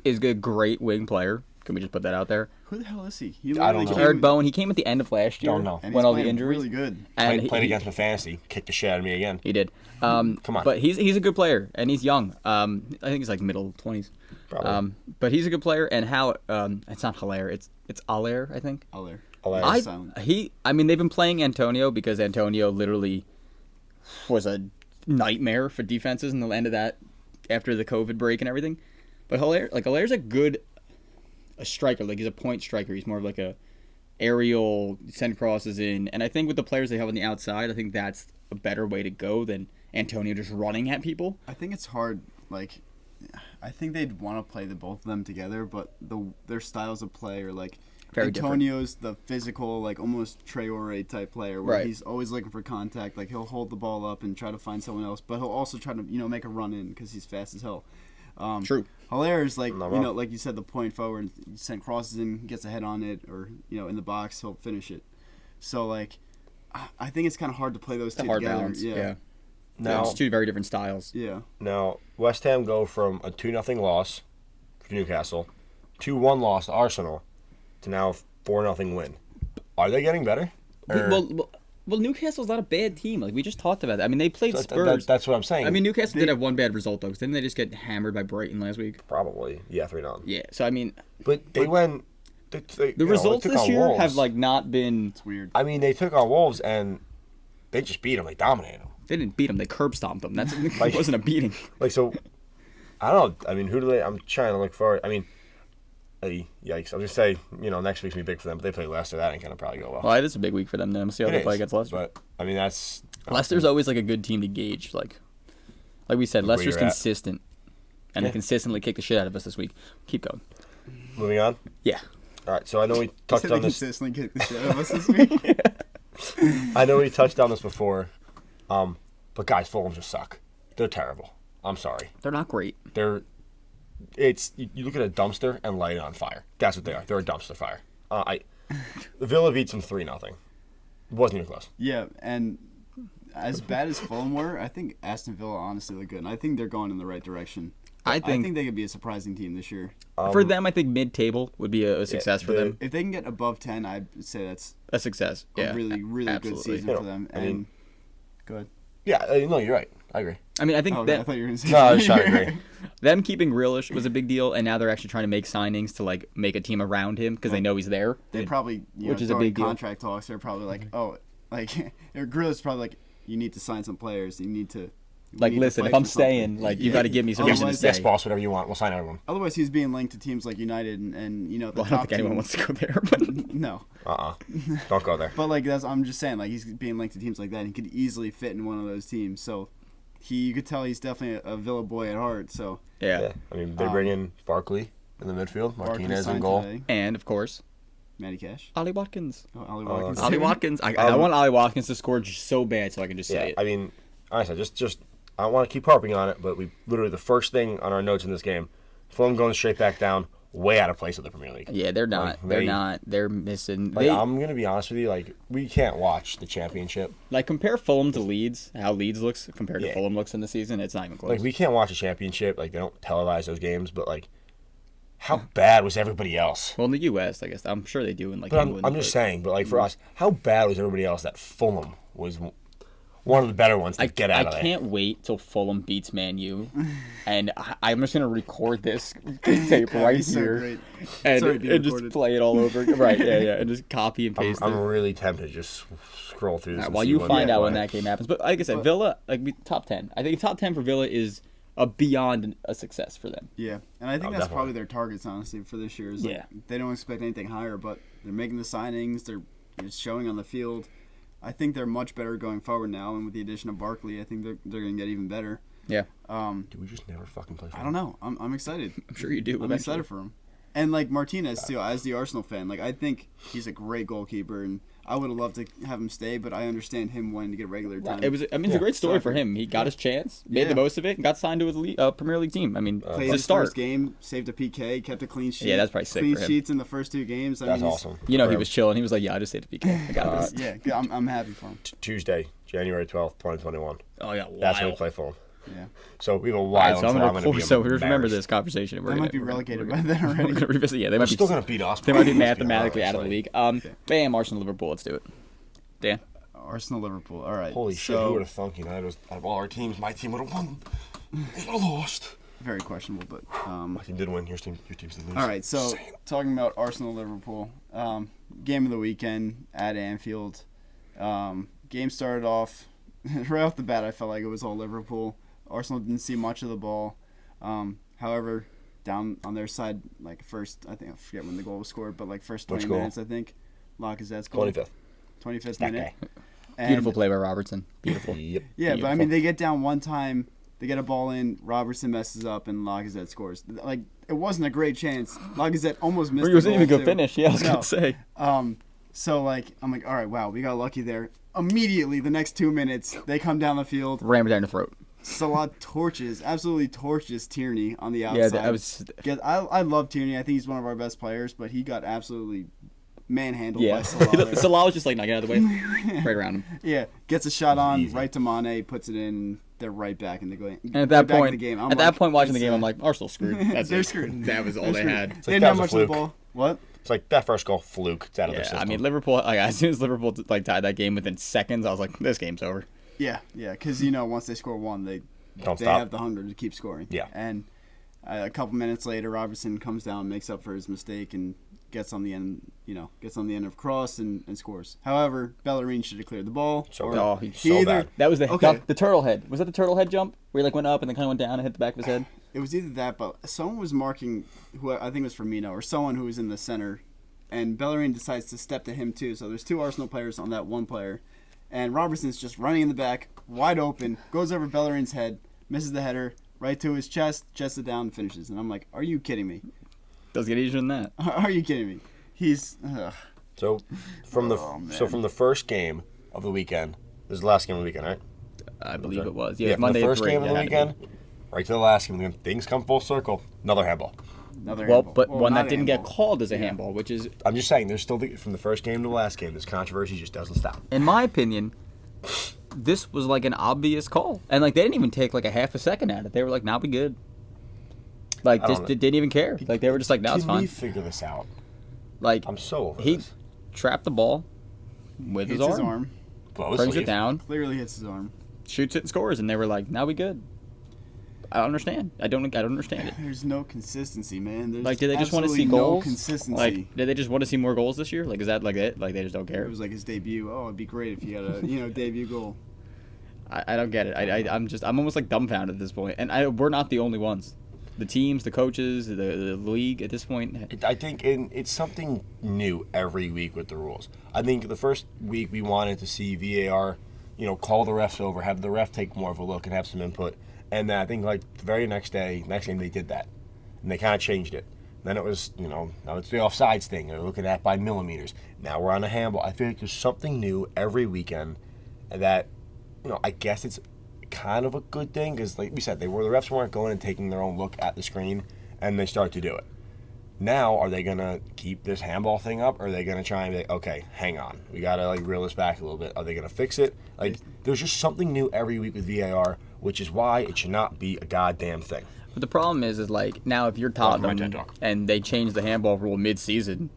is a great wing player. Can we just put that out there? Who the hell is he? I don't know. Eric Bowen, he came at the end of last year. Don't know. And When he's all the playing injuries. really good. And Played he- against my fantasy, kicked the shit out of me again. He did. Come on. But he's a good player, and he's young. I think he's like middle 20s. Probably. But he's a good player, and how it's not Hilaire, it's Allaire, I think. Aller. Hilarious. Silent. I mean, they've been playing Antonio because Antonio literally was a nightmare for defenses in the end of that after the COVID break and everything. But Hilaire's a striker. Like, he's a point striker. He's more of like a aerial send crosses in. And I think with the players they have on the outside, I think that's a better way to go than Antonio just running at people. I think it's hard. Like, I think they'd want to play the both of them together, but their styles of play are like Very Antonio's the physical, like almost Traore type player, where Right. he's always looking for contact. Like, he'll hold the ball up and try to find someone else, but he'll also try to make a run in because he's fast as hell. True. Hilaire is like Not wrong. like you said, the point forward. He send crosses in, gets a head on it, or in the box, he'll finish it. So like, I think it's kind of hard to play those It's a two hard together. balance. Yeah. Now, It's two very different styles. Yeah. now West Ham go from a 2-0 loss to Newcastle, 2-1 loss to Arsenal, to now 4-0 win. Are they getting better? Or- Well, Newcastle's not a bad team. Like, we just talked about that. I mean, they played So Spurs. that's what I'm saying. I mean, Newcastle did have one bad result, though, 'cause didn't they just get hammered by Brighton last week? probably 3-0. Yeah, so, I mean, But they went. They the results took this on year Wolves. have, like, not been... It's weird. I mean, they took on Wolves and they just beat them. They dominated them. They didn't beat them. They curb stomped them. That's Like- it wasn't a beating. Like, so, I don't know. I mean, who do they? I'm trying to look forward. I mean, yikes. I'll just say, next week's going to be big for them. But they play Leicester. That ain't going to probably go well. Well, it is a big week for them, then. We'll see how It they play is, against Leicester. But, I mean, that's. Leicester's always, like, a good team to gauge. Like we said, Where Leicester's you're at. consistent. And they Yeah. consistently kick the shit out of us this week. Keep going. Moving on. Yeah. All right. So I know we He touched said they on this. consistently kick the shit out of us this week. I know we touched on this before. But guys, Fulham just suck. They're terrible. I'm sorry. They're not great. You look at a dumpster and light it on fire. That's what they are. They're a dumpster fire. The Villa beats them 3-0. It wasn't even close. Yeah, and as bad as Fulham were, I think Aston Villa honestly look good, and I think they're going in the right direction. I think they could be a surprising team this year. for them, I think mid-table would be a success for them. If they can get above 10, I'd say that's A success. Yeah. a really, really good absolutely. season for them. I mean- And go ahead. Yeah, no, you're right. I agree. I mean, I think Oh, okay, I that thought you were going to say No, I was trying to agree. them keeping Grealish was a big deal, and now they're actually trying to make signings to like make a team around him because they know he's there. They probably, Which is a during big deal. contract talks, they're probably like, Grillish probably like, you need to sign some players. You need to. we Like, need to listen, fight if I'm for something." staying, like, you got to give me some Otherwise- reason to stay. Yes, boss, whatever you want. We'll sign everyone. Otherwise, he's being linked to teams like United and the Well, I don't top think anyone team- wants to go there, but No, Don't go there. but like I'm just saying, like he's being linked to teams like that. And he could easily fit in one of those teams. So you could tell he's definitely a Villa boy at heart. So yeah. I mean, they bring in Barkley in the midfield, Barkley Martinez in signed goal. today. And of course, Matty Cash. Ollie Watkins. Oh, Ollie Watkins. Ollie Watkins. I want Ollie Watkins to score just so bad, so I can just Yeah, say it. I mean, honestly, just I don't want to keep harping on it, but we literally the first thing on our notes in this game, Fulham going straight back down, way out of place with the Premier League. Yeah, they're not. Like, They're they- not. They're missing. Like, They I'm gonna be honest with you, like we can't watch the Championship. like compare Fulham to Leeds. How Leeds looks compared to Yeah. Fulham looks in the season. It's not even close. Like we can't watch the Championship. Like they don't televise those games, but like, how bad was everybody else? well, in the U.S., I guess I'm sure they do in like But England. I'm just saying, but like for us, how bad was everybody else that Fulham was one of the better ones to get out of I there? can't wait till Fulham beats Man U, and I'm just gonna record this tape That'd right be so here great. and, already being and just recorded. play it all over. Right? Yeah, and just copy and paste I'm it. really tempted to just scroll through this. Alright, and while see you what find they out when play. that game happens, but like I said, Villa top 10. I think top 10 for Villa is a beyond a success for them. Yeah, and I think that's definitely. probably their targets, honestly, for this year. Is like, Yeah. they don't expect anything higher, but they're making the signings. They're just showing on the field. I think they're much better going forward now, and with the addition of Barkley, I think they're going to get even better. Yeah. Do we just never fucking play for I don't know. I'm excited. I'm sure you do. I'm eventually. excited for him. And like Martinez too, as the Arsenal fan, like I think he's a great goalkeeper, and I would have loved to have him stay, but I understand him wanting to get regular time. It's a great story for him. He got his chance, made the most of it, and got signed to a Premier League team. I mean, Played to his start. first game, saved a PK, kept a clean sheet. Yeah, that's probably sick Clean for him. sheets in the first 2 games. That's awesome. You know, For he him. was chilling. He was like, "Yeah, I just saved a PK. I got this." Yeah, I'm happy for him. Tuesday, January 12th, 2021. Oh yeah, That's when we wild. play for him. Yeah, So we have a All while right, so until I'm going to be so just remember embarrassed. this conversation. they might be relegated by then We're already. gonna revisit. Yeah, they They're might be still going to beat us. They might be let's mathematically out of the honest, league. Bam, Arsenal, Liverpool. Let's do it. Dan. Arsenal, Liverpool. All right. Holy shit, so, who would have thunk United was out of all our teams, my team would have won. They would have lost. Very questionable, but My team did win. Your team's did lose. all right. So Just saying. talking about Arsenal, Liverpool, game of the weekend at Anfield. Game started off right off the bat. I felt like it was all Liverpool. Arsenal didn't see much of the ball. However, down on their side, like I forget when the goal was scored, but like first 20 Which goal? minutes, I think. Lacazette's goal. 25th. 25th That minute. guy. And- Beautiful play by Robertson. Beautiful. Yep. Yeah, but I Beautiful. mean, they get down one time, they get a ball in, Robertson messes up, and Lacazette scores. Like, it wasn't a great chance. Lacazette almost missed It the wasn't goal, even a good too. finish. Yeah, I was No. gonna say. So, like, I'm like, all right, wow, we got lucky there. Immediately, the next 2 minutes, they come down the field. Ram it down the throat. Salah absolutely torches Tierney on the Yeah, outside. that was. I love Tierney. I think he's one of our best players, but he got absolutely manhandled Yeah. by Salah there. Salah was just like, "No, get out of the way." Right around him. Yeah, gets a shot on, Easy. right to Mane, puts it in, they're right back in the game. And at that point, the game. I'm at that like, point, watching the it's, game, I'm like, Arsenal screwed. That's They're it. screwed. That was all they had. They didn't that have was a much of the fluke. ball. What? It's like that first goal, fluke. It's out of their Yeah, system. I mean, Liverpool. Like as soon as Liverpool like tied that game within seconds, I was like, "This game's over." Yeah, because once they score one, they Don't they stop. have the hunger to keep scoring. Yeah. And a couple minutes later, Robertson comes down, makes up for his mistake, and gets on the end. Gets on the end of cross and scores. However, Bellerin should have cleared the ball. So or bad. Oh, he so either bad. That was the Okay. the turtle head. Was that the turtle head jump where he like went up and then kind of went down and hit the back of his head? It was either that, but someone was marking who I think it was Firmino or someone who was in the center, and Bellerin decides to step to him too. So there's 2 Arsenal players on that one player, and Robertson's just running in the back, wide open, goes over Bellerin's head, misses the header right to his chest, chests it down, and finishes. And I'm like, are you kidding me? Does get easier than that. Are you kidding me? He's So from the Oh, man. from the first game of the weekend, this is the last game of the weekend, right? I believe it was. Yeah, Yeah, from Monday the at first 3. game of the Yeah, it had to weekend, right to the last game of the weekend. Things come full circle. Another handball. another be. Well, handball. but Well, one not that a didn't get handball. called as a handball, which is, I'm just saying, there's still from the first game to the last game, this controversy just doesn't stop. in my opinion, this was like an obvious call, and like they didn't even take like a half a second at it. They were like, "Now we good." Like I don't just know. didn't even care. Like they were just like, "No, it's Can we fine." figure this out? Like I'm so over he this. trapped the ball with Hits his arm, Blow his brings it sleeve. down, Clearly hits his arm. shoots it and scores, and they were like, "Now we good." I don't understand. I don't understand it. There's no consistency, man. There's Like, did they just want to see absolutely goals? No consistency. Like, did they just want to see more goals this year? Like, is that like it? Like, they just don't care. It was like his debut. Oh, it'd be great if you got a debut goal. I don't get it. I'm almost like dumbfounded at this point. And we're not the only ones. The teams, the coaches, the league at this point. I think it's something new every week with the rules. I think the first week we wanted to see VAR, call the refs over, have the ref take more of a look and have some input. And then I think like the very next game they did that, and they kind of changed it. Then it was now it's the offsides thing. They're looking at by millimeters. Now we're on a handball. I feel like there's something new every weekend that I guess it's kind of a good thing because, like we said, the refs weren't going and taking their own look at the screen, and they start to do it. Now, are they gonna keep this handball thing up, or are they gonna try and be like, okay, hang on, we gotta like reel this back a little bit? Are they gonna fix it? Like, there's just something new every week with VAR, which is why it should not be a goddamn thing. But the problem is like now if you're Welcome back to Tottenham that talk. and they change the handball rule mid-season,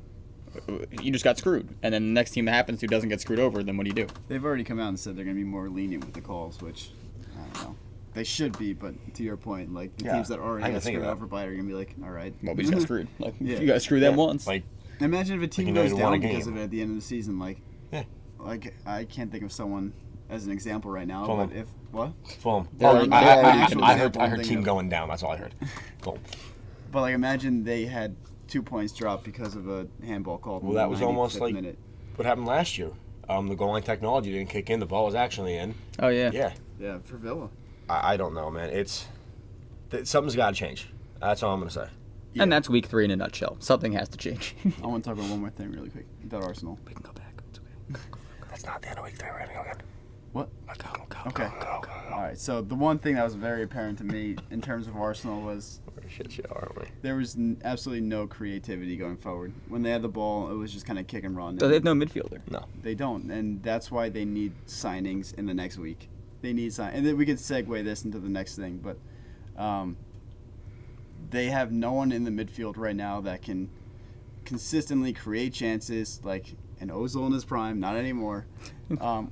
you just got screwed. And then the next team that happens who doesn't get screwed over, then what do you do? They've already come out and said they're going to be more lenient with the calls, which I don't know. They should be, but to your point, like the Yeah, teams that I already didn't got think of screwed that. over by it are going to be like, all right. Well, we just got screwed. Like Yeah. you got screwed them once. Like, Imagine if a team you goes United won a down because game. of it at the end of the season. Like, Yeah. like I can't think of someone as an example right now. Fulham. But if what? Fulham. They're Oh, already- I, they're already I, actual I, I example heard I'm team thinking of. going down. That's all I heard. Fulham. But like, imagine they had 2 points dropped because of a handball called. Well, that was almost 95th like minute. what happened last year. The goal line technology didn't kick in. The ball was actually in. Oh yeah. Yeah. Yeah, for Villa. I don't know, man. Something's got to change. That's all I'm gonna say. Yeah. And that's week 3 in a nutshell. Something has to change. I want to talk about one more thing really quick about Arsenal. We can go back. It's okay. That's not the end of week 3. We're gonna go again. What? Go. Okay. All right. So the one thing that was very apparent to me in terms of Arsenal was We're a shit show, aren't we? there was absolutely no creativity going forward. When they had the ball, it was just kind of kick and run. So they have no midfielder. No. They don't, and that's why they need signings in the next week. They need and then we could segue this into the next thing, but they have no one in the midfield right now that can consistently create chances, like an Ozil in his prime, not anymore,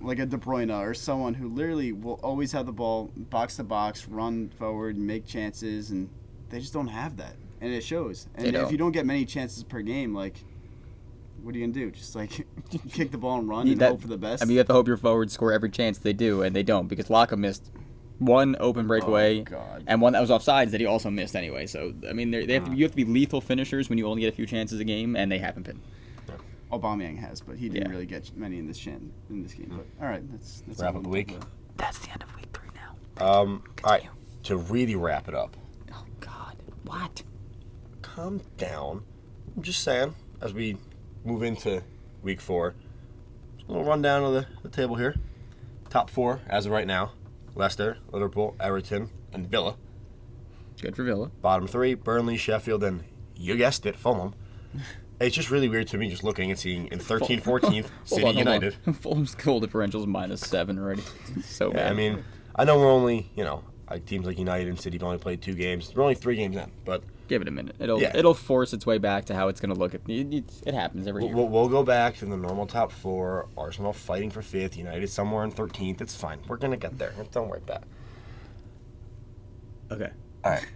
like a De Bruyne or someone who literally will always have the ball box to box, run forward, make chances, and they just don't have that, and it shows. And if you don't get many chances per game, like, what are you gonna do? Just like kick the ball and run and hope for the best? I mean, you have to hope your forwards score every chance they do, and they don't, because Laka missed one open breakaway and one that was offsides that he also missed anyway. So I mean, you have to be lethal finishers when you only get a few chances a game, and they haven't been. Aubameyang has, but he didn't really get many in this game. But all right, that's Wrap up the week. That's the end of week 3 now. All right. To really wrap it up. Oh God, what? Calm down. I'm just saying, as we move into week 4, just a little rundown of the table here. Top 4 as of right now: Leicester, Liverpool, Everton, and Villa. Good for Villa. Bottom 3: Burnley, Sheffield, and you guessed it, Fulham. It's just really weird to me just looking and seeing in 13th, 14th, City United. Fulham's goal differential is -7 already. So bad. I mean, I know we're only, like teams like United and City have only played 2 games. We're only 3 games in, but give it a minute. It'll force its way back to how it's going to look. It happens every year. We'll go back to the normal top 4. Arsenal fighting for 5th. United somewhere in 13th. It's fine. We're going to get there. Don't worry about it. Okay. All right.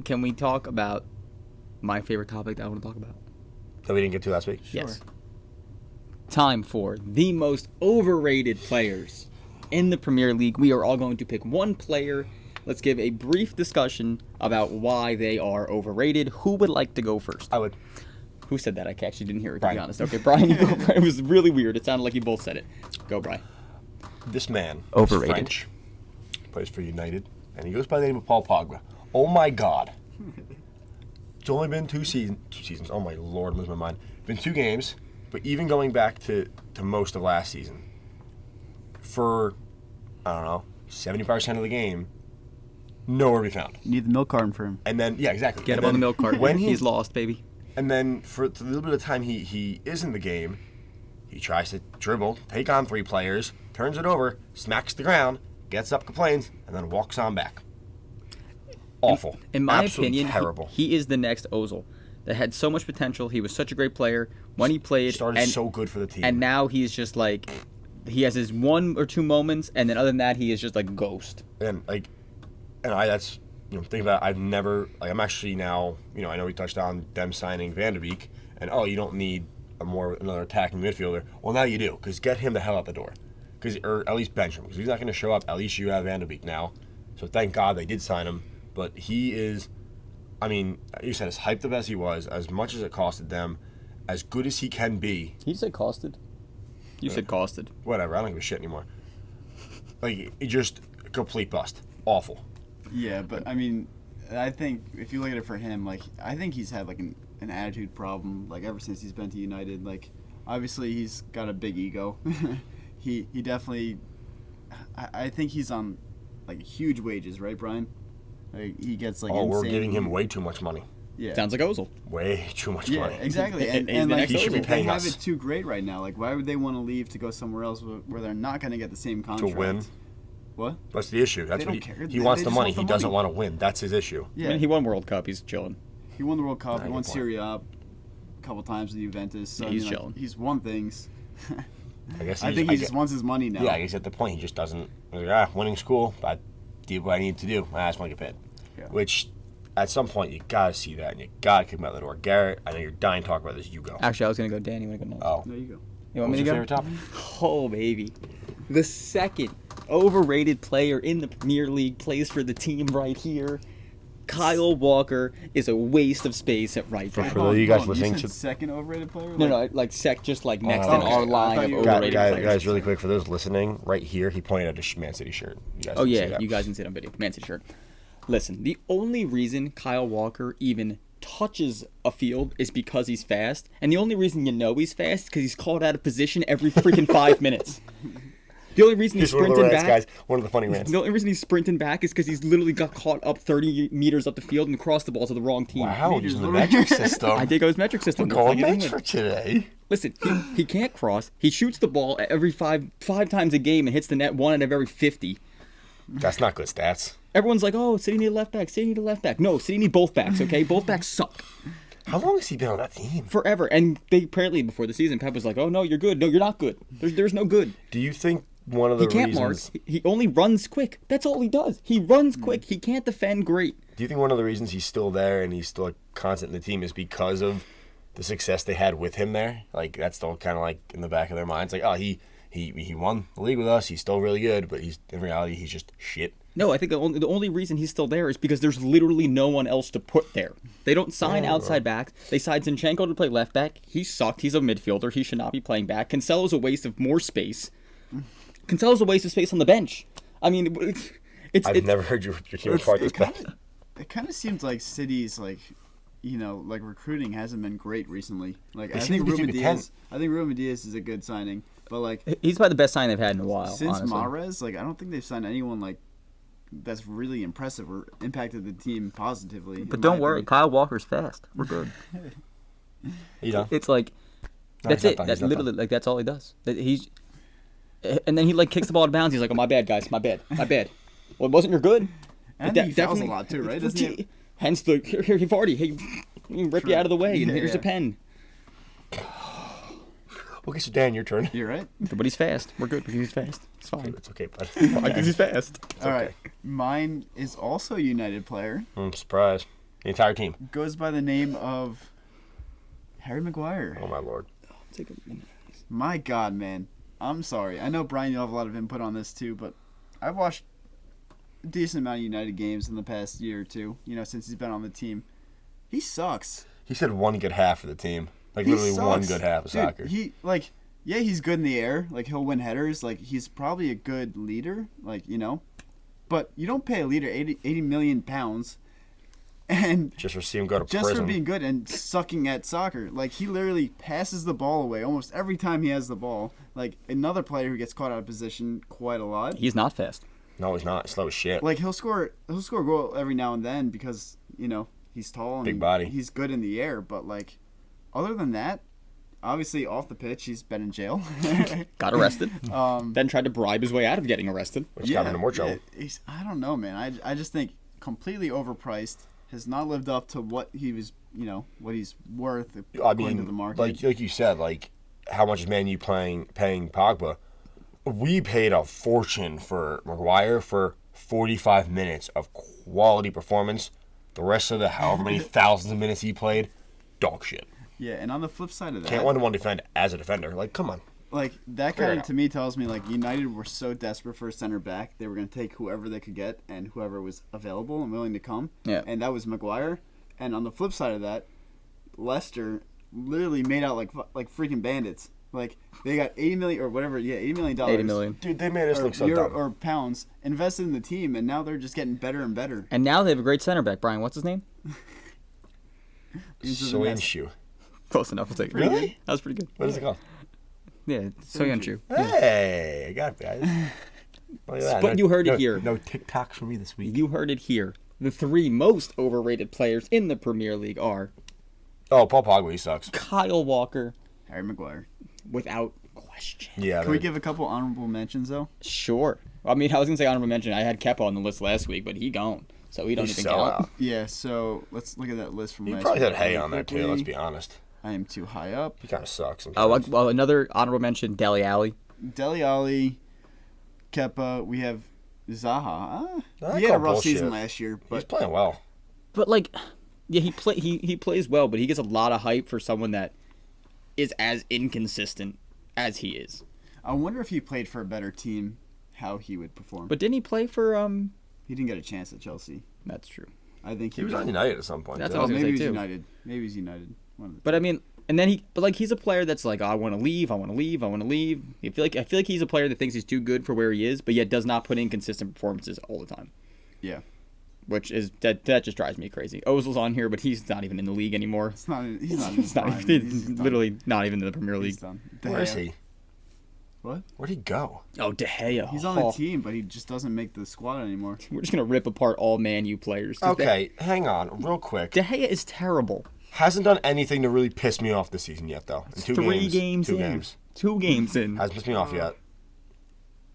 Can we talk about my favorite topic that I want to talk about? That we didn't get to last week? Yes. Time for the most overrated players in the Premier League. We are all going to pick one player. Let's give a brief discussion about why they are overrated. Who would like to go first? I would. Who said that? I actually didn't hear it, to Brian. be honest. Okay, Brian, you go. It was really weird. It sounded like you both said it. Go, Brian. This man Overrated. is French, plays for United, and he goes by the name of Paul Pogba. Oh, my God. It's only been 2 seasons. Oh, my Lord, I'm losing my mind. Been 2 games, but even going back to most of last season, for, I don't know, 70% of the game, nowhere to be found. You need the milk carton for him. And then, yeah, exactly. Get And him on the then milk carton. when He's lost, baby. And then for the little bit of time he is in the game, he tries to dribble, take on 3 players, turns it over, smacks the ground, gets up, complains, and then walks on back. Awful. In my Absolutely opinion, terrible. he is the next Ozil. That had so much potential. He was such a great player when he played. Started so good for the team. And now he's just like, he has his 1 or 2 moments, and then other than that, he is just like a ghost. And that's think about it, I've never I'm actually now I know we touched on them signing Van de Beek, and you don't need another attacking midfielder. Well, now you do, because get him the hell out the door, or at least bench him, because he's not going to show up. At least you have Van de Beek now, so thank God they did sign him. But he is, I mean, you said as hyped up as he was, as much as it costed them, as good as he can be. You said costed. You said costed. Whatever, I don't give a shit anymore. Like, it just a complete bust. Awful. Yeah, but I mean, I think if you look at it for him, like, I think he's had like an attitude problem, like ever since he's been to United. Like, obviously he's got a big ego. he definitely, I think he's on like huge wages, right, Brian? Like, he gets like. We're giving him way too much money. Yeah. Sounds like Ozil. Way too much money. Yeah, exactly. And the like, next he should be they paying have us it too great right now. Like, why would they want to leave to go somewhere else where they're not going to get the same contract? To win. What? That's the issue. That's They what don't care. he wants They the just money. want the He doesn't money. want to win. That's his issue. Yeah. I mean, he won World Cup. He's chilling. He won the World Cup. Nah, He good won point. Serie A a couple times with Juventus. So, He's I mean, like, chilling. he's won things. I guess I think he just wants his money now. Yeah, he's at the point. He just doesn't. Winning school. I did what I need to do. I just want to get paid. Yeah. Which, at some point, you gotta see that, and you gotta kick him out the door. Garrett, I know you're dying to talk about this. You go. Actually, I was gonna go Dan. You wanna go next? Oh, There you go. You want what's me to your go? favorite topic? Oh, baby. The second overrated player in the Premier League plays for the team right here. Kyle Walker is a waste of space at right back. For you guys listening you to- said second overrated player? No, like sec, just like next Oh, in okay. our I line thought of you were- overrated players. Guys, really quick for those listening, right here, he pointed at a Man City shirt. You guys Oh didn't see yeah, that. you guys didn't see it on video. Man City shirt. Listen, the only reason Kyle Walker even touches a field is because he's fast, and the only reason you know he's fast is because he's called out of position every freaking 5 minutes. The only reason he's He's one of the sprinting rants, back, guys. One of the funny rants. the only reason he's sprinting back is because he's literally got caught up 30 meters up the field and crossed the ball to the wrong team. Wow, Meters using the literally- metric system. I did go his metric system. We're going Like, Mitch for today. Listen, he can't cross. He shoots the ball every five times a game and hits the net 1 out of every 50. That's not good stats. Everyone's like, oh, City need a left back. City need a left back. No, City need both backs, okay? Both backs suck. How long has he been on that team? Forever. And they apparently, before the season, Pep was like, oh, no, you're good. No, you're not good. There's no good. Do you think one of the He can't reasons? mark. He only runs quick. That's all he does. He runs quick. He can't defend great. Do you think one of the reasons he's still there and he's still like, constant in the team is because of the success they had with him there? Like that's still kind of like in the back of their minds. Like, oh, he won the league with us. He's still really good, but he's in reality he's just shit. No, I think the only reason he's still there is because there's literally no one else to put there. They don't sign outside backs. They signed Zinchenko to play left back. He sucked. He's a midfielder. He should not be playing back. Cancelo's a waste of more space. Cancelo's a waste of space on the bench. I mean, I've never heard your team apart this bad. It kind of seems like City's like, recruiting hasn't been great recently. Like They I seem think to be Ruben keeping Diaz. I think Ruben Diaz is a good signing, but like he's probably the best sign they've had in a while. since honestly. Mahrez, like I don't think they've signed anyone like that's really impressive or impacted the team positively. But in don't my worry, opinion. Kyle Walker's fast. We're good. You know, It's like No, that's he's not it. done. That's He's not literally like that's all he does. And then he like kicks the ball out of bounds. He's like, "Oh my bad, guys, my bad." Well, it wasn't your good. And That he fouls a definitely- lot too, right? Doesn't he? Hence the here Vardy. Hey, rip you out of the way, and Yeah, here's yeah. a pen. Okay, so Dan, your turn. You're right. But he's fast. We're good because he's fast. It's fine. It's okay, bud. Because he's fast. All right. Mine is also a United player. I'm surprised. The entire team. Goes by the name of Harry Maguire. Oh my lord. Take a minute. My God, man. I'm sorry. I know, Brian, you'll have a lot of input on this too, but I've watched a decent amount of United games in the past year or two, since he's been on the team. He sucks. He said one good half for the team. Like He literally one sucks. good half of Dude, soccer. He's good in the air. Like, he'll win headers. Like, he's probably a good leader. Like, But you don't pay a leader 80 million pounds and Just for seeing him go to just prison. for being good and sucking at soccer. Like, he literally passes the ball away almost every time he has the ball. Like, another player who gets caught out of position quite a lot. He's not fast. No, he's not. Slow as shit. Like, he'll score a goal every now and then because, he's tall and Big body. he's good in the air. But, like, other than that, obviously off the pitch, he's been in jail. Got arrested. Um, Then tried to bribe his way out of getting arrested. Which got him into more trouble. I don't know, man. I just think completely overpriced. Has not lived up to what he was, what he's worth I according to mean, the market. like you said, like how much is Man U paying Pogba? We paid a fortune for Maguire for 45 minutes of quality performance. The rest of the however many thousands of minutes he played, dog shit. Yeah, and on the flip side of that, Can't one-to-one defend as a defender. Like, come on. like that Figure it kind of out. to me tells me like United were so desperate for a center back, they were going to take whoever they could get and whoever was available and willing to come. Yeah. And that was Maguire. And on the flip side of that, Leicester literally made out like freaking bandits. Like they got 80 million or whatever, $80 million. 80 million. Dude, they made us Or, look so euro, dumb. or pounds invested in the team, and now they're just getting better and better. And now they have a great center back. Brian, what's his name? Soyuncu. Close enough. I'll take it. Really? That was pretty good. What is it called? Yeah, Soyuncu. Hey, I got it, guys. Look at that. But you heard it here. No TikToks for me this week. You heard it here. The 3 most overrated players in the Premier League are Oh, Paul Pogba, he sucks. Kyle Walker, Harry Maguire. without question. Yeah. Can we man. give a couple honorable mentions though? Sure. I mean, I was gonna say honorable mention. I had Kepa on the list last week, but he gone, so he don't He's even so count. out. Yeah, so let's look at that list from You last probably week had Hay really on there too. quickly. Let's be honest. I am too high up. He kind of sucks. Oh, sometimes. well, another honorable mention, Dele Alli. Dele Alli, Kepa. We have Zaha. I He had a call rough bullshit. season last year, He's but playing well. But like, yeah, he plays well, but he gets a lot of hype for someone that is as inconsistent as he is. I wonder if he played for a better team, how he would perform. But didn't he play for He didn't get a chance at Chelsea. That's true. I think He was on United at some point. That's too. what I was gonna maybe say, he's too. United. Maybe he's United. One of the But I mean, and then he's a player that's like, oh, I want to leave. I want to leave. I want to leave. I feel like he's a player that thinks he's too good for where he is, but yet does not put in consistent performances all the time. Yeah. Which is that just drives me crazy. Ozil's on here, but he's not even in the league anymore. He's not in his He's not prime. even, He's done. literally not even in the Premier He's League. done. Where is he? What? Where'd he go? Oh, De Gea. He's on the team, but he just doesn't make the squad anymore. We're just gonna rip apart all Man U players. 'Cause Okay, hang on, real quick. De Gea is terrible. Hasn't done anything to really piss me off this season yet, though. In 3 games Two in. games. 2 games in. Hasn't pissed me off yet.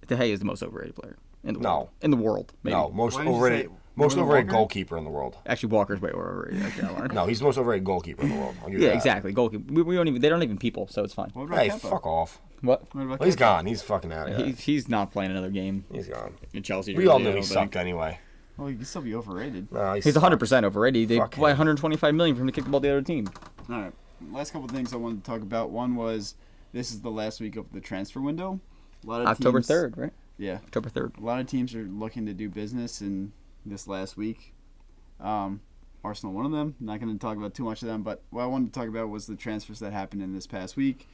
De Gea is the most overrated player in the No. world. In the world, maybe. No, most Why did you overrated, say most more than overrated Walker? goalkeeper in the world. Actually, Walker's way overrated. Actually, I lied. No, he's the most overrated goalkeeper in the world. I'll give you Yeah, that. exactly. Goalkeeper. We don't even. They don't even people, so it's fine. What about Hey, Kepa? fuck off. What? What about Well, he's Kepa? gone. He's fucking out of here. He's not playing another game He's gone. in Chelsea. We all jersey, knew I he don't sucked think. anyway. Well, he can still be overrated. No, He's 100% overrated. They Fuck play him. 125 million for him to kick the ball to the other team. All right. Last couple things I wanted to talk about. One was this is the last week of the transfer window. A lot of October teams, 3rd, right? Yeah. October 3rd. A lot of teams are looking to do business in this last week. Arsenal, one of them. Not going to talk about too much of them, but what I wanted to talk about was the transfers that happened in this past week.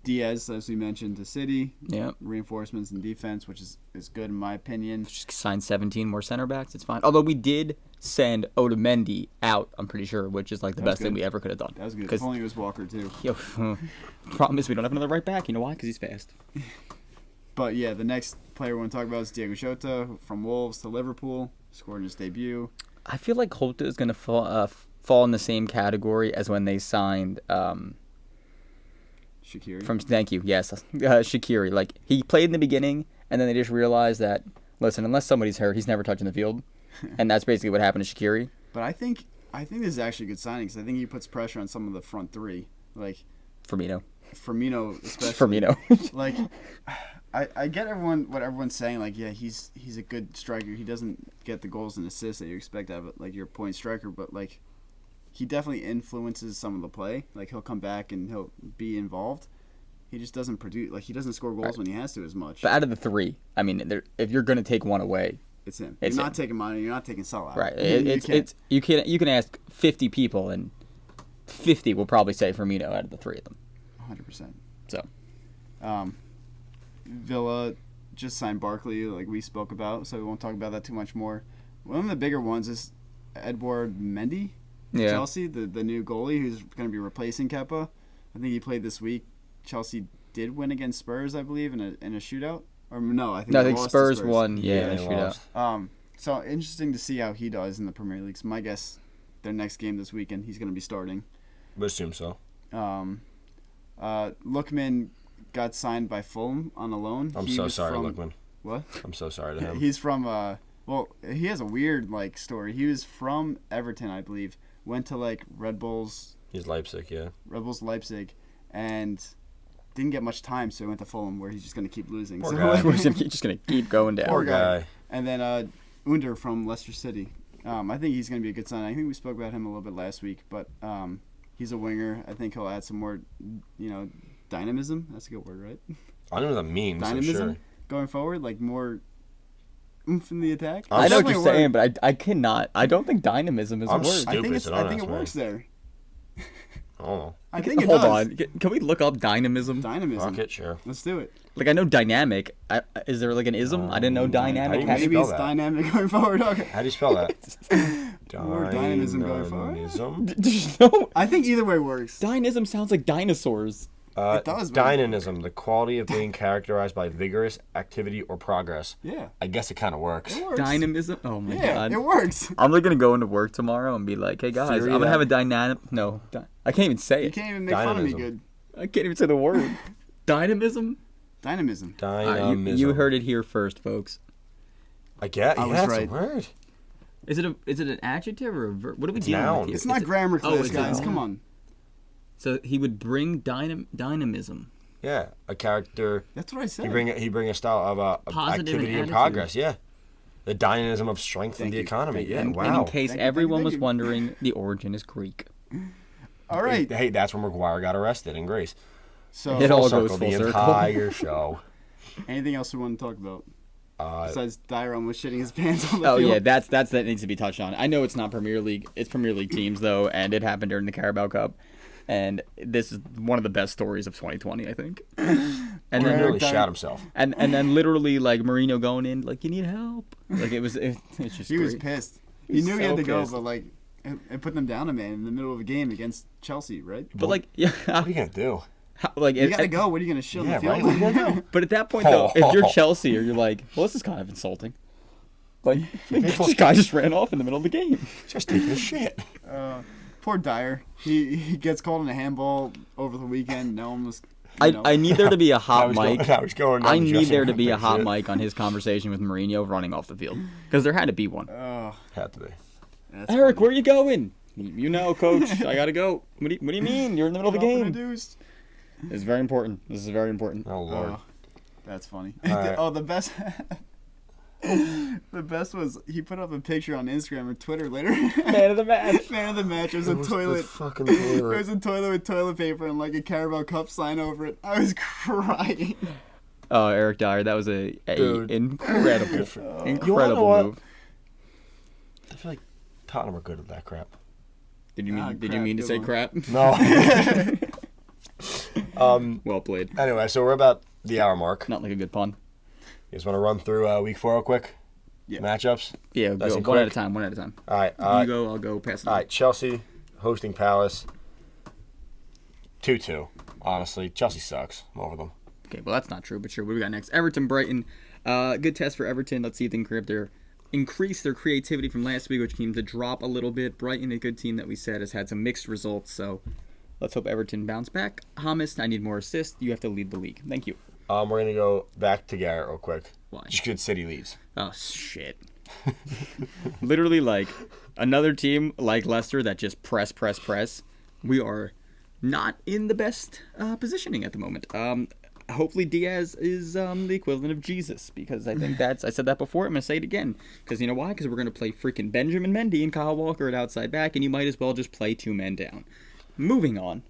Diaz, as we mentioned, to City. Yeah. Reinforcements in defense, which is good in my opinion. Just signed 17 more center backs. It's fine. Although we did send Otamendi out, I'm pretty sure, which is like the That was best thing good. we ever could have done. That was good. Because If only it was Walker, too. problem is we don't have another right back. You know why? Because he's fast. But yeah, the next player we want to talk about is Diego Jota from Wolves to Liverpool. Scored in his debut. I feel like Jota is going to fall in the same category as when they signed Shaqiri. Shaqiri. Like, he played in the beginning, and then they just realized that, listen, unless somebody's hurt, he's never touching the field. And that's basically what happened to Shaqiri. But I think this is actually a good signing because I think he puts pressure on some of the front three, like Firmino. especially. Firmino. Like, I get what everyone's saying. Like, yeah, he's a good striker. He doesn't get the goals and assists that you expect out of like your point striker, but like, he definitely influences some of the play. Like, he'll come back and he'll be involved. He just doesn't produce. Like, he doesn't score goals when he has to as much. But out of the three, I mean, if you're going to take one away, It's him. It's You're him. not taking money. You're not taking Salah. right? You can't. You can ask 50 people, and 50 will probably say Firmino out of the three of them. 100%. So Villa just signed Barkley, like we spoke about, so we won't talk about that too much more. One of the bigger ones is Edouard Mendy, yeah, Chelsea, the new goalie who's going to be replacing Kepa. I think he played this week. Chelsea did win against Spurs, I believe, in a shootout. Or no, I think they lost to Spurs won. Yeah, they shootout. lost. So interesting to see how he does in the Premier League. So my guess, their next game this weekend, he's going to be starting. Would assume so. Lookman got signed by Fulham on a loan. I'm He so was sorry, from- Lookman. What? I'm so sorry to him. He's from well, he has a weird like story. He was from Everton, I believe. Went to like Red Bulls He's Leipzig, yeah. Leipzig, and didn't get much time, so he went to Fulham, where he's just gonna keep losing. Poor So, guy. like- We're just gonna keep going down. Poor guy. guy. And then Under from Leicester City. I think he's gonna be a good sign. I think we spoke about him a little bit last week, but he's a winger. I think he'll add some more, dynamism. That's a good word, right? I don't know what that means, so Dynamism sure. going forward, like more oomph in the attack. I know what Definitely you're a word. saying, but I cannot. I don't think dynamism is a I'm word. stupid. I think so don't I think ask it me. works there. I don't know. I think it Hold does. on. Can we look up dynamism? Dynamism. Fuck it, sure. Let's do it. Like, I know dynamic. Is there like an ism? I didn't know How dynamic. do you had- Maybe spell it's that? dynamic going forward. Okay. How do you spell that? More dynamism going forward? Dynamism? There's no. I think either way works. Dynamism sounds like dinosaurs. It does, man. Dynamism, the quality of being characterized by vigorous activity or progress. Yeah. I guess it kind of works. It works. Dynamism. Oh my Yeah, god. it works. I'm like gonna go into work tomorrow and be like, "Hey guys, Theory I'm gonna of have a that? dynamic." No, I can't even say You it. can't even make fun of me Dynamism. good. I can't even say the word. Dynamism. Dynamism. Dynamism. You heard it here first, folks. I get. I Yeah, was it's right. a word. Is it an adjective or a verb? What are we It's dealing noun. with here? It's not grammar class, it's guys. not. Come on. So he would bring dynamism. Yeah, a character. That's what I said. He bring a style of Positive activity and attitude. progress. Yeah, the dynamism of strength Thank in the you. economy. Thank you. Yeah, And wow. in case Thank you, everyone thank was you. wondering, the origin is Greek. All right. Hey, that's when McGuire got arrested in Greece. So, It all Full goes circle, full the circle. entire show. anything else we want to talk about? Besides Dyer almost shitting his pants on the Oh field. yeah, that needs to be touched on. I know it's not Premier League. It's Premier League teams though, and it happened during the Carabao Cup. And this is one of the best stories of 2020, I think. And He then really shot himself. and then literally like Mourinho going in like, you need help. Like it's just He was great. pissed. He He was knew he so had to go, pissed. but like, it put them down a man in the middle of a game against Chelsea, right? But like yeah, What are you gonna do? like You gotta go. What are you gonna shit Yeah, on the field? right. What are you gonna do? But at that point though, if you're Chelsea, or you're like, well, this is kind of insulting. Like this guy just ran off in the middle of the game. Just taking a shit. Poor Dyer. He gets called in a handball over the weekend. No one was. I need there to be a hot mic. I was going. I need there to be a hot mic on his conversation with Mourinho running off the field, because there had to be one. Had to be. Eric, where are you going? You know, coach, I gotta go. What do you mean? You're in the middle of the game. Introduced. It's very important. This is very important. Oh Lord. That's funny. right. Oh, the best. The best was he put up a picture on Instagram or Twitter later. Man of the match. Man of the match. It was It a was toilet. the fucking It toilet. was a toilet with toilet paper and like a Carabao Cup sign over it. I was crying. Oh, Eric Dyer, that was a Dude. incredible, You wanna know incredible what? move. I feel like Tottenham are good at that crap. Did you mean? Ah, did you crap, mean to good say one. crap? No. Well played. Anyway, so we're about the hour mark. Not like a good pun. You just want to run through week 4 real quick? Yeah. Matchups? Yeah, Nice go and one at a quick. time. One at a time. All right. You go. I'll go. Pass it. All right. Chelsea hosting Palace. 2-2. Honestly, Chelsea sucks. I'm over them. Okay, well that's not true, but sure. What do we got next? Everton, Brighton. Good test for Everton. Let's see if they can increase their creativity from last week, which seemed to drop a little bit. Brighton, a good team that we said has had some mixed results, so let's hope Everton bounce back. Hamas, I need more assists. You have to lead the league. Thank you. We're going to go back to Garrett real quick. Why? Just because City leads. Oh shit! Literally, like another team like Leicester that just press. We are not in the best positioning at the moment. Hopefully Diaz is the equivalent of Jesus, because I think I said that before. I'm gonna say it again, because you know why? Because we're gonna play freaking Benjamin Mendy and Kyle Walker at outside back, and you might as well just play 2 men down. Moving on.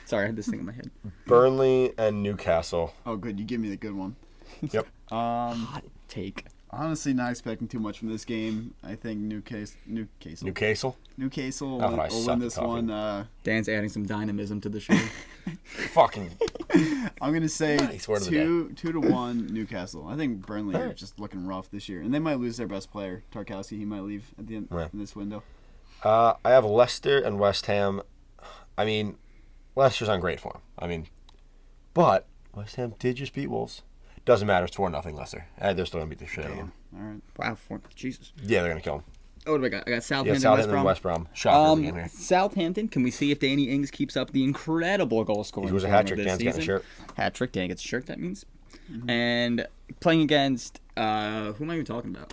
Sorry, I had this thing in my head. Burnley and Newcastle. Oh, good. You give me the good one. Yep. Hot take. Honestly, not expecting too much from this game. I think Newcastle Newcastle? will, Oh, I will suck win at this talking. one. Dan's adding some dynamism to the show. Fucking. I'm gonna say Nice word of the 2-1 Newcastle. I think Burnley are Alright. just looking rough this year, and they might lose their best player, Tarkowski. He might leave at the end Right. in this window. I have Leicester and West Ham. I mean, Leicester's on great form. But West Ham did just beat Wolves. Doesn't matter. It's 4-0 Leicester. They're still going to beat the shit out of them. All right. Wow, Jesus. Yeah, they're going to kill them. Oh, what do I got? I got Yeah, Southampton, Southampton and West West Brom. Brom. Shocker of the game here. Southampton, can we see if Danny Ings keeps up the incredible goal scoring He was a form of hat-trick. this Dan's getting a season? shirt. Hat trick, Dan gets a shirt, that means. And playing against, who am I even talking about?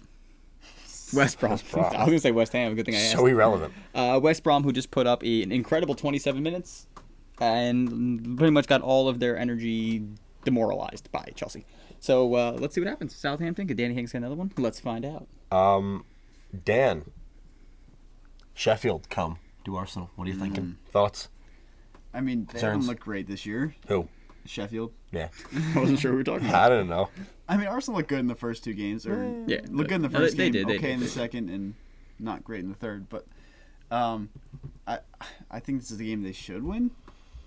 West Brom. Brom. I was going to say West Ham, good thing I asked. So irrelevant. West Brom, who just put up an incredible 27 minutes and pretty much got all of their energy demoralized by Chelsea. So let's see what happens. Southampton, could Danny Ings get another one? Let's find out. Dan. Sheffield come to Arsenal. What are you thinking? Thoughts? I mean, they Concerns? haven't looked great this year. Who? Sheffield. Yeah. I wasn't sure who we were talking about. I don't know. I mean, Arsenal looked good in the first 2 games, or Yeah, looked good in the no, first they game, did, okay in the they did. second, and not great in the third. But I think this is the game they should win.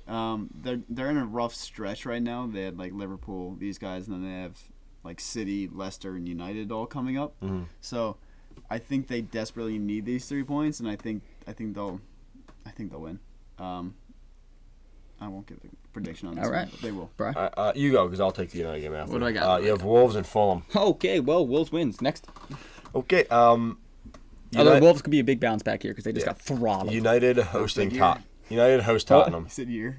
They're in a rough stretch right now. They had like Liverpool, these guys, and then they have like City, Leicester, and United all coming up. Mhm. So I think they desperately need these 3 points, and I think they'll win. I won't give a prediction on this. All right. One, but they will. Bri? You go, because I'll take the United game after. What do I got? You have Wolves and Fulham. Okay, well, Wolves wins. Next. Okay. Although Wolves could be a big bounce back here because they just Yeah. got throttled. United hosting year. Tot. United host Tottenham. He said year.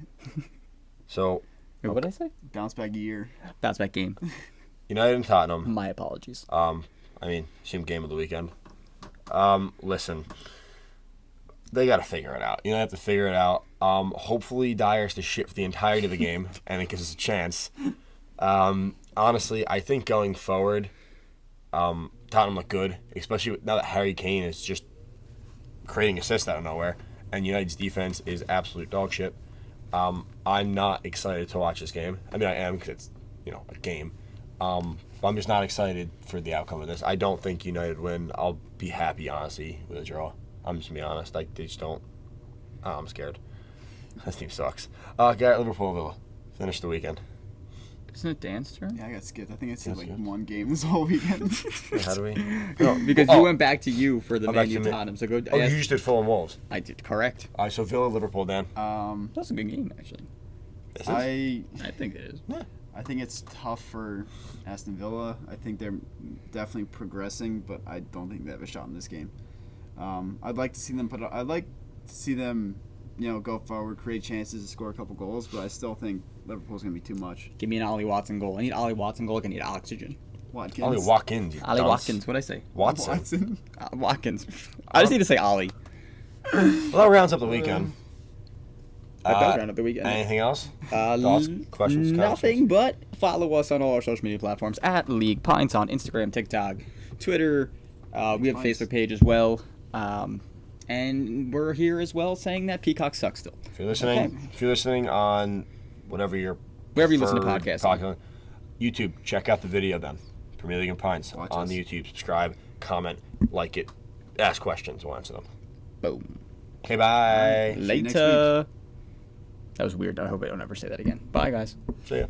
So Wait, what did I say? Bounce back year. Bounce back game. United and Tottenham. My apologies. Same game of the weekend. Listen, they got to figure it out. You know, they have to figure it out. Hopefully, Dyer's the shit for the entirety of the game, and it gives us a chance. Honestly, I think going forward, Tottenham look good, especially now that Harry Kane is just creating assists out of nowhere, and United's defense is absolute dog shit. I'm not excited to watch this game. I mean, I am because it's a game. I'm just not excited for the outcome of this. I don't think United win. I'll be happy, honestly, with a draw. I'm just going to be honest. Like, they just don't. Oh, I'm scared. This team sucks. Garrett, Liverpool, Villa. Finish the weekend. Isn't it Dan's turn? Yeah, I got skipped. I think I said That's like good. one game this whole weekend. How do we? No, because you went back to you for the I'm Man back U to me. Tottenham. So go. Oh, ask- you just did Fulham Wolves. I did correct. All right, so Villa, Liverpool, Dan. That's a good game, actually. This is? I I think it is. I think it's tough for Aston Villa. I think they're definitely progressing, but I don't think they have a shot in this game. I'd like to see them I'd like to see them, go forward, create chances to score a couple goals, but I still think Liverpool's gonna be too much. Give me an Ollie Watson goal. I need Ollie Watson goal. Like I need oxygen. Watkins. Ollie Watkins. You Ollie dunce. Watkins. What'd I say? Watson. Watkins. I just need to say Ollie. Well, that rounds up the weekend. That does round up the weekend. Anything else? Thoughts, questions, Nothing but follow us on all our social media platforms at League Pints on Instagram, TikTok, Twitter. We have a Pints. Facebook page as well. And we're here as well saying that Peacock sucks still. If you're listening on whatever your Wherever you listen to preferred podcasts. podcast- YouTube, check out the video then. Premier League and Pints Watch on us. the YouTube. Subscribe, comment, like it, ask questions. We'll answer them. Boom. Okay, bye. See you next Later. That was weird. I hope I don't ever say that again. Bye, guys. See ya.